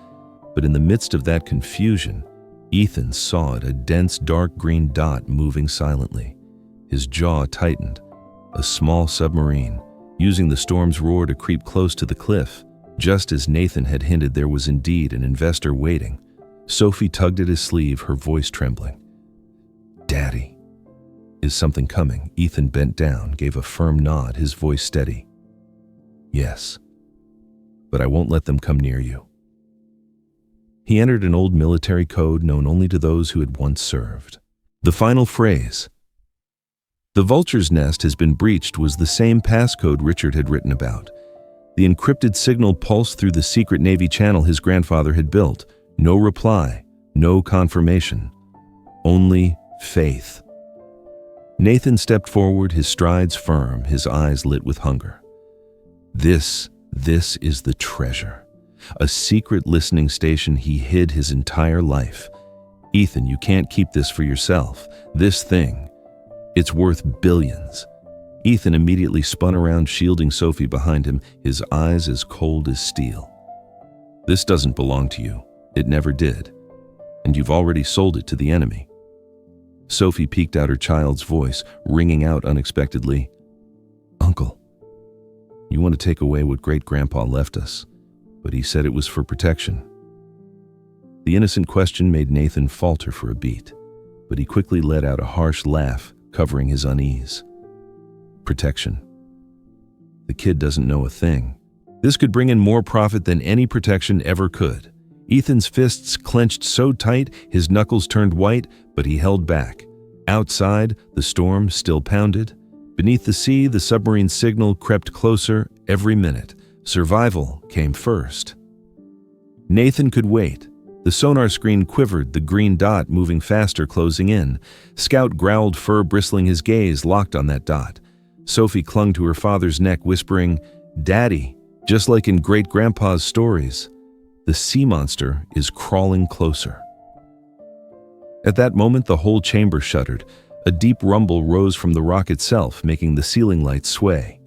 A: But in the midst of that confusion, Ethan saw it, a dense dark green dot moving silently. His jaw tightened. A small submarine, using the storm's roar to creep close to the cliff. Just as Nathan had hinted, there was indeed an investor waiting. Sophie tugged at his sleeve, her voice trembling. "Daddy, is something coming?" Ethan bent down, gave a firm nod, his voice steady. "Yes, but I won't let them come near you." He entered an old military code known only to those who had once served. The final phrase, "The vulture's nest has been breached," was the same passcode Richard had written about. The encrypted signal pulsed through the secret Navy channel his grandfather had built. No reply, no confirmation, only faith. Nathan stepped forward, his strides firm, his eyes lit with hunger. This is the treasure. A secret listening station he hid his entire life. Ethan, you can't keep this for yourself. This thing, it's worth billions. Ethan immediately spun around, shielding Sophie behind him, his eyes as cold as steel. This doesn't belong to you. It never did. And you've already sold it to the enemy. Sophie peeked out, her child's voice ringing out unexpectedly. Uncle, you want to take away what great-grandpa left us, but he said it was for protection. The innocent question made Nathan falter for a beat, but he quickly let out a harsh laugh, covering his unease. Protection. The kid doesn't know a thing. This could bring in more profit than any protection ever could. Ethan's fists clenched so tight, his knuckles turned white, but he held back. Outside, the storm still pounded. Beneath the sea, the submarine signal crept closer every minute. Survival came first. Nathan could wait. The sonar screen quivered, the green dot moving faster, closing in. Scout growled, fur bristling, his gaze locked on that dot. Sophie clung to her father's neck, whispering, "Daddy," just like in great-grandpa's stories. The sea monster is crawling closer. At that moment, the whole chamber shuddered. A deep rumble rose from the rock itself, making the ceiling lights sway.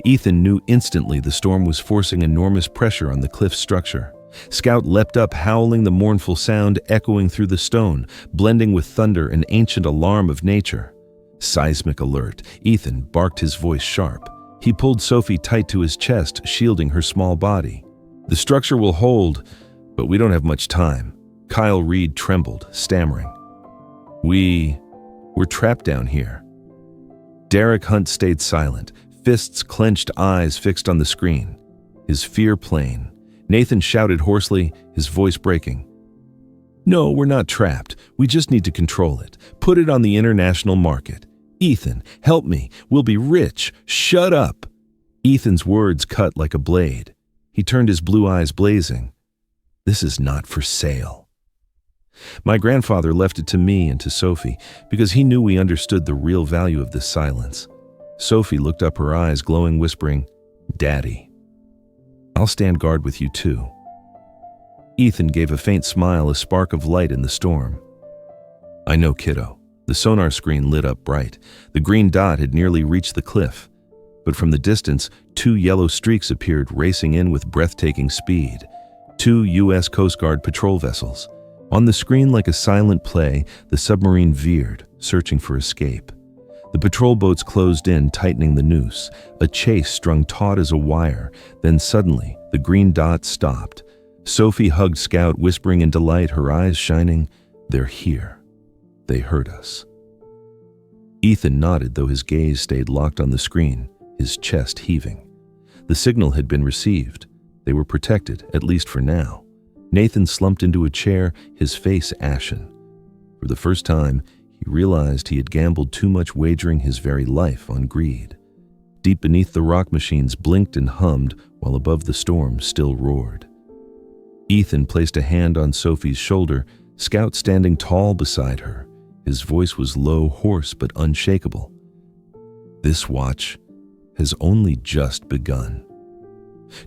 A: Ethan knew instantly the storm was forcing enormous pressure on the cliff's structure. Scout leapt up, howling, the mournful sound echoing through the stone, blending with thunder, an ancient alarm of nature. Seismic alert. Ethan barked, his voice sharp. He pulled Sophie tight to his chest, shielding her small body. The structure will hold, but we don't have much time. Kyle Reed trembled, stammering. We're trapped down here. Derek Hunt stayed silent, fists clenched, eyes fixed on the screen. His fear plain. Nathan shouted hoarsely, his voice breaking. No, we're not trapped. We just need to control it. Put it on the international market. Ethan, help me. We'll be rich. Shut up. Ethan's words cut like a blade. He turned, his blue eyes blazing. This is not for sale. My grandfather left it to me and to Sophie because he knew we understood the real value of this silence. Sophie looked up, her eyes glowing, whispering, Daddy, I'll stand guard with you too. Ethan gave a faint smile, a spark of light in the storm. I know, kiddo. The sonar screen lit up bright. The green dot had nearly reached the cliff. But from the distance, 2 yellow streaks appeared, racing in with breathtaking speed. 2 U.S. Coast Guard patrol vessels. On the screen, like a silent play, the submarine veered, searching for escape. The patrol boats closed in, tightening the noose. A chase strung taut as a wire. Then suddenly, the green dot stopped. Sophie hugged Scout, whispering in delight, her eyes shining, They're here. They heard us. Ethan nodded, though his gaze stayed locked on the screen, his chest heaving. The signal had been received. They were protected, at least for now. Nathan slumped into a chair, his face ashen. For the first time, he realized he had gambled too much, wagering his very life on greed. Deep beneath, the rock machines blinked and hummed, while above the storm still roared. Ethan placed a hand on Sophie's shoulder, Scout standing tall beside her. His voice was low, hoarse, but unshakable. This watch has only just begun.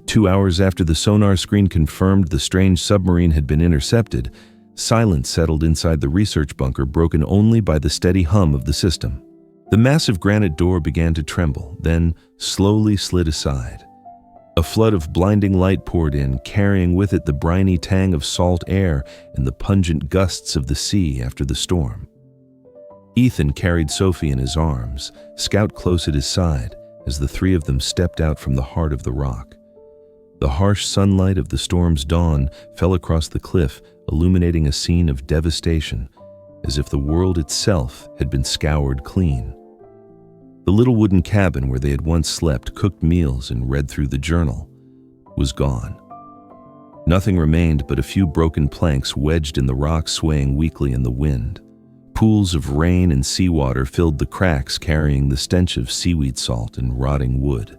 A: 2 hours after the sonar screen confirmed the strange submarine had been intercepted, silence settled inside the research bunker, broken only by the steady hum of the system. The massive granite door began to tremble, then slowly slid aside. A flood of blinding light poured in, carrying with it the briny tang of salt air and the pungent gusts of the sea after the storm. Ethan carried Sophie in his arms, Scout close at his side, as the 3 of them stepped out from the heart of the rock. The harsh sunlight of the storm's dawn fell across the cliff, illuminating a scene of devastation, as if the world itself had been scoured clean. The little wooden cabin where they had once slept, cooked meals, and read through the journal was gone. Nothing remained but a few broken planks wedged in the rocks swaying weakly in the wind. Pools of rain and seawater filled the cracks, carrying the stench of seaweed salt and rotting wood.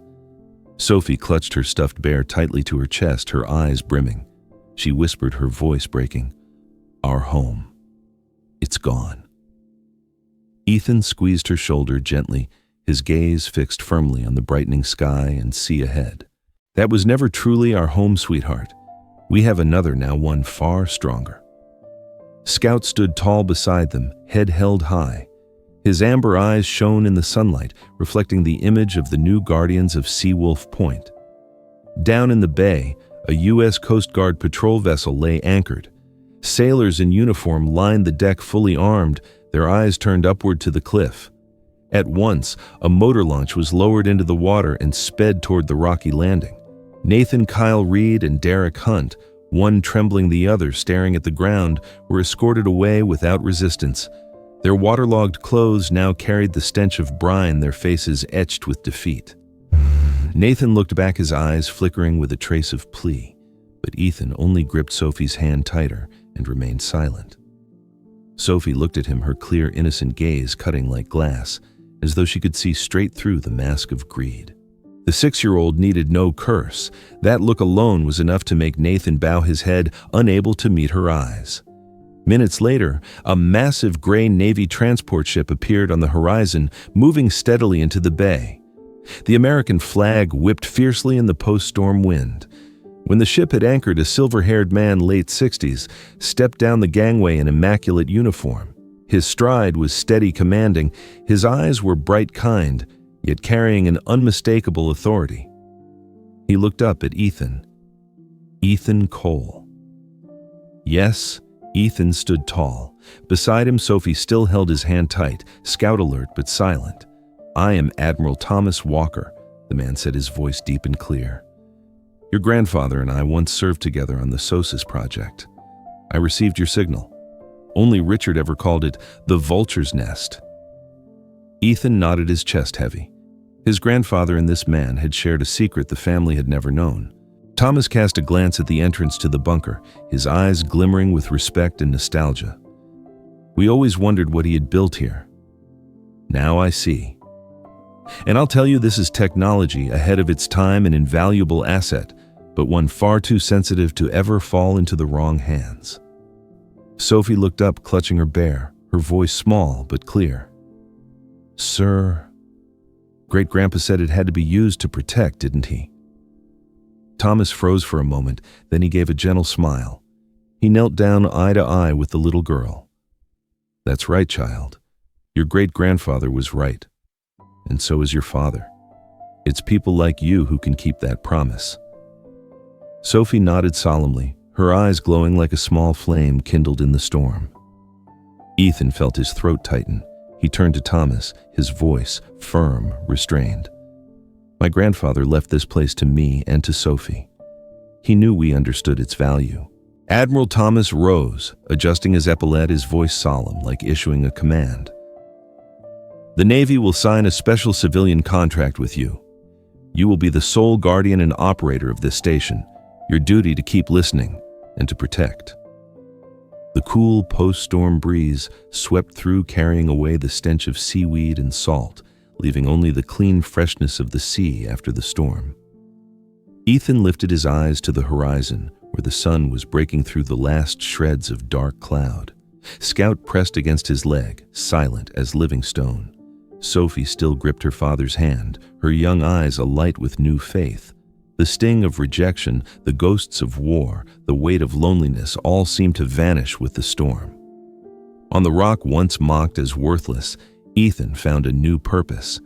A: Sophie clutched her stuffed bear tightly to her chest, her eyes brimming. She whispered, her voice breaking, "Our home. It's gone." Ethan squeezed her shoulder gently, his gaze fixed firmly on the brightening sky and sea ahead. "That was never truly our home, sweetheart. We have another now, one far stronger." Scout stood tall beside them, head held high. His amber eyes shone in the sunlight, reflecting the image of the new guardians of Seawolf Point. Down in the bay, a U.S. Coast Guard patrol vessel lay anchored. Sailors in uniform lined the deck, fully armed, their eyes turned upward to the cliff. At once, a motor launch was lowered into the water and sped toward the rocky landing. Nathan Kyle Reed and Derek Hunt, one trembling, the other staring at the ground, were escorted away without resistance. Their waterlogged clothes now carried the stench of brine, their faces etched with defeat. Nathan looked back, his eyes flickering with a trace of plea, but Ethan only gripped Sophie's hand tighter and remained silent. Sophie looked at him, her clear, innocent gaze cutting like glass, as though she could see straight through the mask of greed. The 6-year-old needed no curse. That look alone was enough to make Nathan bow his head, unable to meet her eyes. Minutes later, a massive gray Navy transport ship appeared on the horizon, moving steadily into the bay. The American flag whipped fiercely in the post-storm wind. When the ship had anchored, a silver-haired man, late 60s, stepped down the gangway in immaculate uniform. His stride was steady, commanding. His eyes were bright, kind, yet carrying an unmistakable authority. He looked up at Ethan. Ethan Cole. Yes, Ethan stood tall. Beside him, Sophie still held his hand tight, scout alert but silent. "I am Admiral Thomas Walker," the man said, his voice deep and clear. "Your grandfather and I once served together on the SOSUS project. I received your signal. Only Richard ever called it the vulture's nest." Ethan nodded, his chest heavy. His grandfather and this man had shared a secret the family had never known. Thomas cast a glance at the entrance to the bunker, his eyes glimmering with respect and nostalgia. "We always wondered what he had built here. Now I see. And I'll tell you, this is technology ahead of its time, an invaluable asset, but one far too sensitive to ever fall into the wrong hands." Sophie looked up, clutching her bear, her voice small but clear. "Sir, Great-Grandpa said it had to be used to protect, didn't he?" Thomas froze for a moment, then he gave a gentle smile. He knelt down eye to eye with the little girl. "That's right, child. Your great-grandfather was right. And so is your father. It's people like you who can keep that promise." Sophie nodded solemnly, her eyes glowing like a small flame kindled in the storm. Ethan felt his throat tighten. He turned to Thomas, his voice firm, restrained. "My grandfather left this place to me and to Sophie. He knew we understood its value." Admiral Thomas rose, adjusting his epaulette, his voice solemn, like issuing a command. "The Navy will sign a special civilian contract with you. You will be the sole guardian and operator of this station, your duty to keep listening and to protect." The cool post-storm breeze swept through, carrying away the stench of seaweed and salt, leaving only the clean freshness of the sea after the storm. Ethan lifted his eyes to the horizon, where the sun was breaking through the last shreds of dark cloud. Scout pressed against his leg, silent as living stone. Sophie still gripped her father's hand, her young eyes alight with new faith. The sting of rejection, the ghosts of war, the weight of loneliness all seemed to vanish with the storm. On the rock once mocked as worthless, Ethan found a new purpose.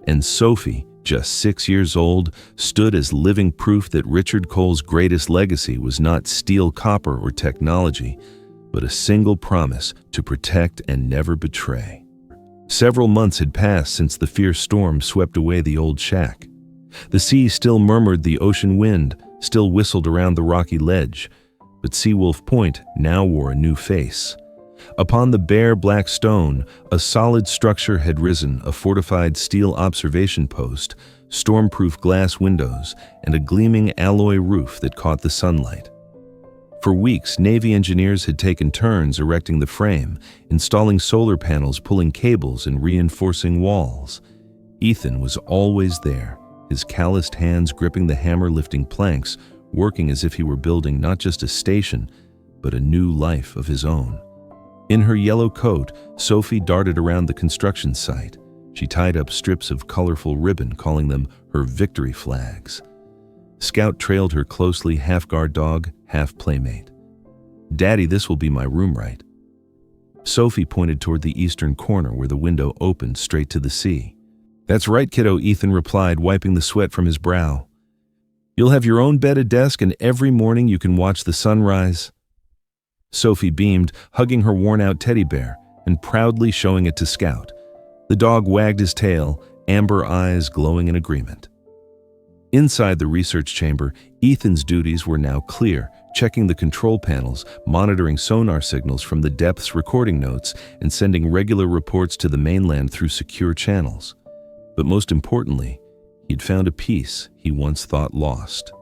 A: And Sophie, just 6 years old, stood as living proof that Richard Cole's greatest legacy was not steel, copper, or technology, but a single promise to protect and never betray. Several months had passed since the fierce storm swept away the old shack. The sea still murmured, the ocean wind still whistled around the rocky ledge, but Seawolf Point now wore a new face. Upon the bare black stone, a solid structure had risen, a fortified steel observation post, storm-proof glass windows, and a gleaming alloy roof that caught the sunlight. For weeks, Navy engineers had taken turns erecting the frame, installing solar panels, pulling cables, and reinforcing walls. Ethan was always there, his calloused hands gripping the hammer, lifting planks, working as if he were building not just a station, but a new life of his own. In her yellow coat, Sophie darted around the construction site. She tied up strips of colorful ribbon, calling them her victory flags. Scout trailed her closely, half guard dog, half playmate. "Daddy, this will be my room, right?" Sophie pointed toward the eastern corner where the window opened straight to the sea. "That's right, kiddo," Ethan replied, wiping the sweat from his brow. "You'll have your own bed, a desk, and every morning you can watch the sunrise." Sophie beamed, hugging her worn-out teddy bear and proudly showing it to Scout. The dog wagged his tail, amber eyes glowing in agreement. Inside the research chamber, Ethan's duties were now clear, checking the control panels, monitoring sonar signals from the depths, recording notes, and sending regular reports to the mainland through secure channels. But most importantly, he'd found a piece he once thought lost.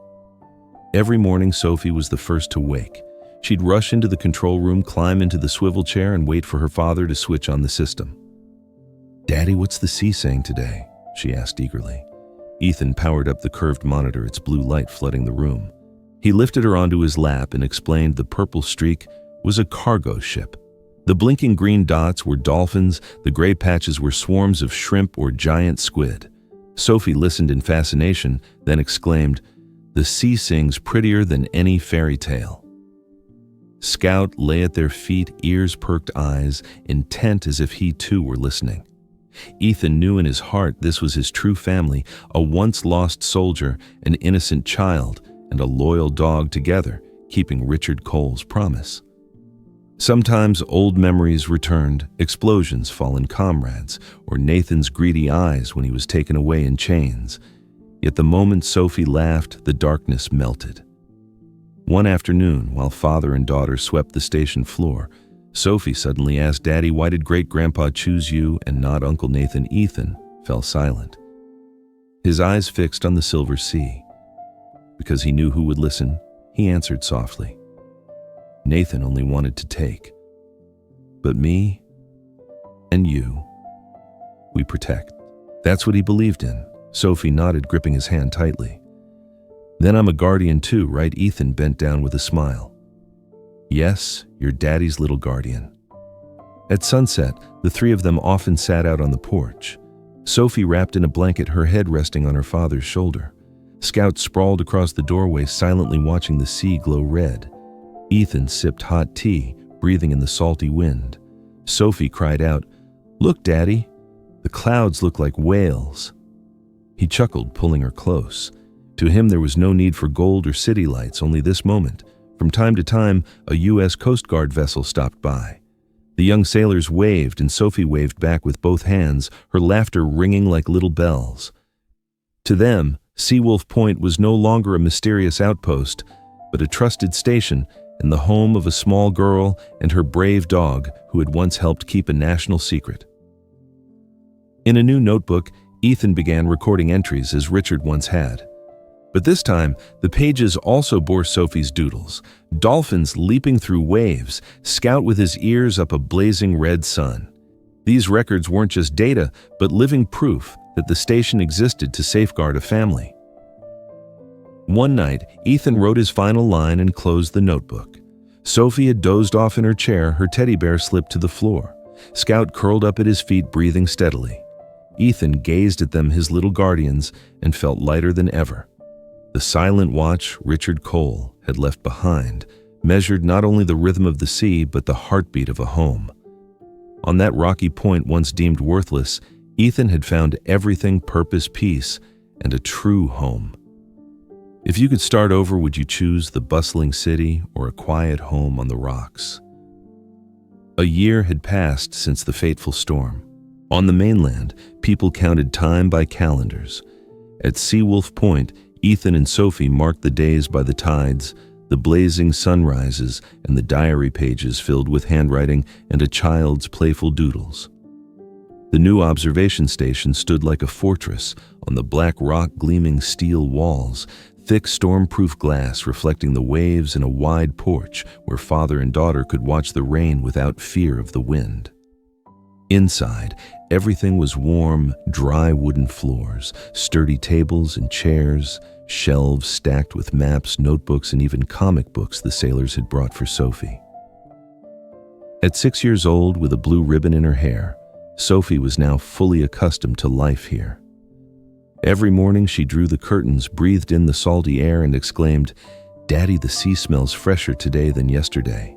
A: Every morning, Sophie was the first to wake. She'd rush into the control room, climb into the swivel chair, and wait for her father to switch on the system. "Daddy, what's the sea saying today?" she asked eagerly. Ethan powered up the curved monitor, its blue light flooding the room. He lifted her onto his lap and explained the purple streak was a cargo ship. The blinking green dots were dolphins, the gray patches were swarms of shrimp or giant squid. Sophie listened in fascination, then exclaimed, "The sea sings prettier than any fairy tale." Scout lay at their feet, ears perked, eyes intent as if he too were listening. Ethan knew in his heart this was his true family, a once-lost soldier, an innocent child, and a loyal dog together, keeping Richard Cole's promise. Sometimes old memories returned, explosions, fallen comrades, or Nathan's greedy eyes when he was taken away in chains. Yet the moment Sophie laughed, the darkness melted. One afternoon, while father and daughter swept the station floor, Sophie suddenly asked, "Daddy, why did great-grandpa choose you and not Uncle Nathan?" Ethan fell silent, his eyes fixed on the silver sea. Because he knew who would listen, he answered softly, "Nathan only wanted to take. But me and you, we protect." That's what he believed in. Sophie nodded, gripping his hand tightly. "Then I'm a guardian too, right?" Ethan bent down with a smile. "Yes, you're Daddy's little guardian." At sunset, the three of them often sat out on the porch. Sophie wrapped in a blanket, her head resting on her father's shoulder. Scout sprawled across the doorway, silently watching the sea glow red. Ethan sipped hot tea, breathing in the salty wind. Sophie cried out, "Look, Daddy, the clouds look like whales." He chuckled, pulling her close. To him, there was no need for gold or city lights, only this moment. From time to time, a U.S. Coast Guard vessel stopped by. The young sailors waved, and Sophie waved back with both hands, her laughter ringing like little bells. To them, Seawolf Point was no longer a mysterious outpost, but a trusted station and the home of a small girl and her brave dog who had once helped keep a national secret. In a new notebook, Ethan began recording entries as Richard once had. But this time, the pages also bore Sophie's doodles. Dolphins leaping through waves, Scout with his ears up a blazing red sun. These records weren't just data, but living proof that the station existed to safeguard a family. One night, Ethan wrote his final line and closed the notebook. Sophie had dozed off in her chair, her teddy bear slipped to the floor. Scout curled up at his feet, breathing steadily. Ethan gazed at them, his little guardians, and felt lighter than ever. The silent watch Richard Cole had left behind measured not only the rhythm of the sea, but the heartbeat of a home. On that rocky point once deemed worthless, Ethan had found everything: purpose, peace, and a true home. If you could start over, would you choose the bustling city or a quiet home on the rocks? A year had passed since the fateful storm. On the mainland, people counted time by calendars. At Seawolf Point, Ethan and Sophie marked the days by the tides, the blazing sunrises, and the diary pages filled with handwriting and a child's playful doodles. The new observation station stood like a fortress on the black rock, gleaming steel walls. thick storm-proof glass reflecting the waves, and a wide porch where father and daughter could watch the rain without fear of the wind. Inside, everything was warm, dry wooden floors, sturdy tables and chairs, shelves stacked with maps, notebooks, and even comic books the sailors had brought for Sophie. At 6 years old, with a blue ribbon in her hair, Sophie was now fully accustomed to life here. Every morning she drew the curtains, breathed in the salty air, and exclaimed, "Daddy, the sea smells fresher today than yesterday."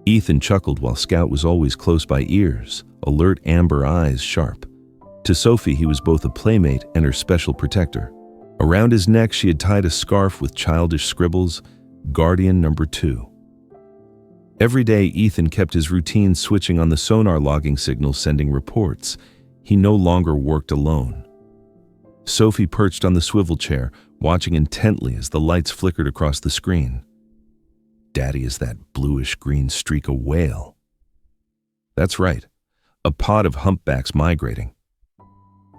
A: Ethan chuckled while Scout was always close by, ears alert, amber eyes sharp. To Sophie, he was both a playmate and her special protector. Around his neck she had tied a scarf with childish scribbles, "Guardian number 2." Every day Ethan kept his routine, switching on the sonar logging signal, sending reports. He no longer worked alone. Sophie perched on the swivel chair, watching intently as the lights flickered across the screen. "Daddy, is that bluish-green streak a whale?" "That's right, a pod of humpbacks migrating.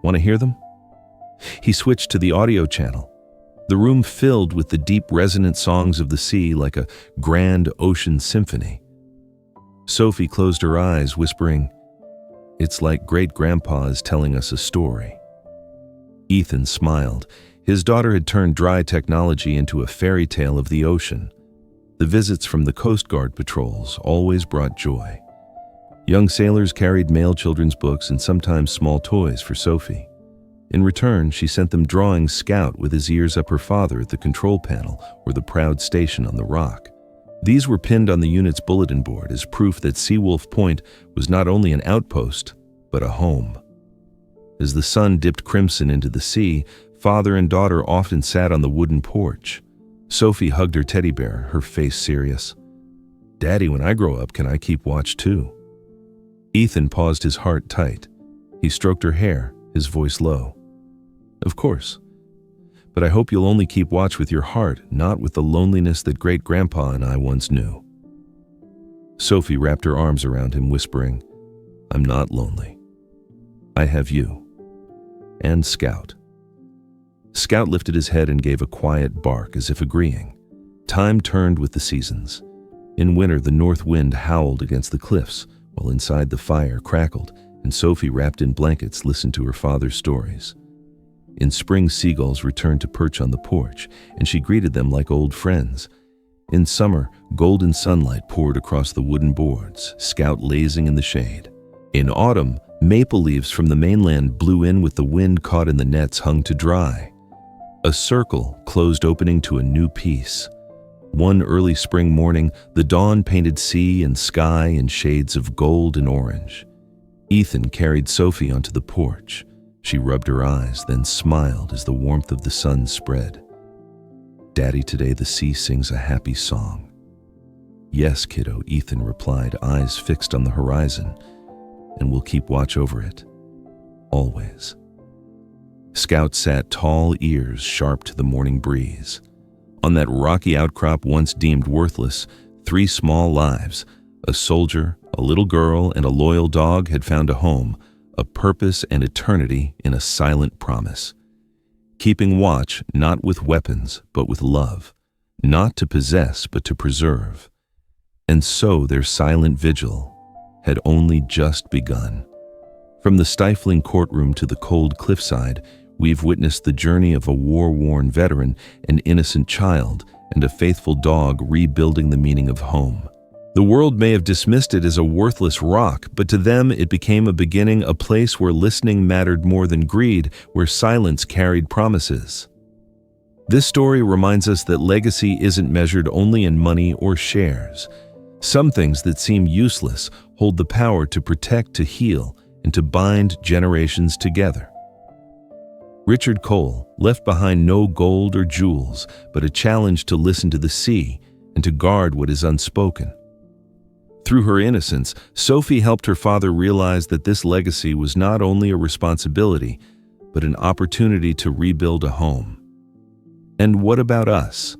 A: Want to hear them?" He switched to the audio channel. The room filled with the deep, resonant songs of the sea, like a grand ocean symphony. Sophie closed her eyes, whispering, "It's like great-grandpa is telling us a story." Ethan smiled. His daughter had turned dry technology into a fairy tale of the ocean. The visits from the Coast Guard patrols always brought joy. Young sailors carried male children's books and sometimes small toys for Sophie. In return, she sent them drawings Scout with his ears up her father at the control panel or the proud station on the rock. These were pinned on the unit's bulletin board as proof that Seawolf Point was not only an outpost, but a home. As the sun dipped crimson into the sea, father and daughter often sat on the wooden porch. Sophie hugged her teddy bear, her face serious. "Daddy, when I grow up, can I keep watch too?" Ethan paused, his heart tight. He stroked her hair, his voice low. "Of course. But I hope you'll only keep watch with your heart, not with the loneliness that great-grandpa and I once knew." Sophie wrapped her arms around him, whispering, "I'm not lonely. I have you. And Scout." Scout lifted his head and gave a quiet bark, as if agreeing. Time turned with the seasons. In winter, the north wind howled against the cliffs, while inside the fire crackled, and Sophie, wrapped in blankets, listened to her father's stories. In spring, seagulls returned to perch on the porch, and she greeted them like old friends. In summer, golden sunlight poured across the wooden boards, Scout lazing in the shade. In autumn, maple leaves from the mainland blew in with the wind caught in the nets hung to dry. A circle closed, opening to a new peace. One early spring morning, the dawn painted sea and sky in shades of gold and orange. Ethan carried Sophie onto the porch. She rubbed her eyes, then smiled as the warmth of the sun spread. "Daddy, today the sea sings a happy song." "Yes, kiddo," Ethan replied, eyes fixed on the horizon, "and we'll keep watch over it. Always." Scout sat tall, ears sharp to the morning breeze. On that rocky outcrop once deemed worthless, 3 small lives, a soldier, a little girl, and a loyal dog, had found a home, a purpose, and eternity in a silent promise. Keeping watch, not with weapons, but with love, not to possess, but to preserve. And so their silent vigil had only just begun. From the stifling courtroom to the cold cliffside, we've witnessed the journey of a war-worn veteran, an innocent child, and a faithful dog rebuilding the meaning of home. The world may have dismissed it as a worthless rock, but to them it became a beginning, a place where listening mattered more than greed, where silence carried promises. This story reminds us that legacy isn't measured only in money or shares. Some things that seem useless hold the power to protect, to heal, and to bind generations together. Richard Cole left behind no gold or jewels, but a challenge to listen to the sea and to guard what is unspoken. Through her innocence, Sophie helped her father realize that this legacy was not only a responsibility, but an opportunity to rebuild a home. And what about us?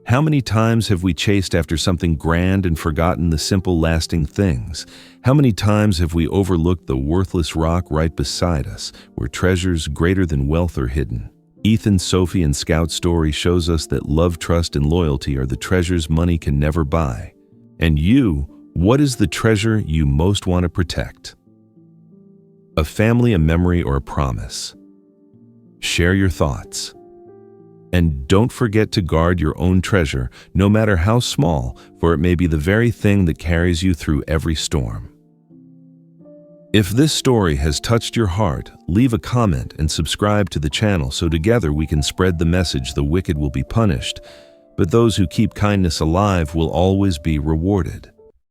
A: How many times have we chased after something grand and forgotten the simple, lasting things? How many times have we overlooked the worthless rock right beside us, where treasures greater than wealth are hidden? Ethan, Sophie, and Scout's story shows us that love, trust, and loyalty are the treasures money can never buy. And you, what is the treasure you most want to protect? A family, a memory, or a promise? Share your thoughts. And don't forget to guard your own treasure, no matter how small, for it may be the very thing that carries you through every storm. If this story has touched your heart, leave a comment and subscribe to the channel so together we can spread the message the wicked will be punished, but those who keep kindness alive will always be rewarded.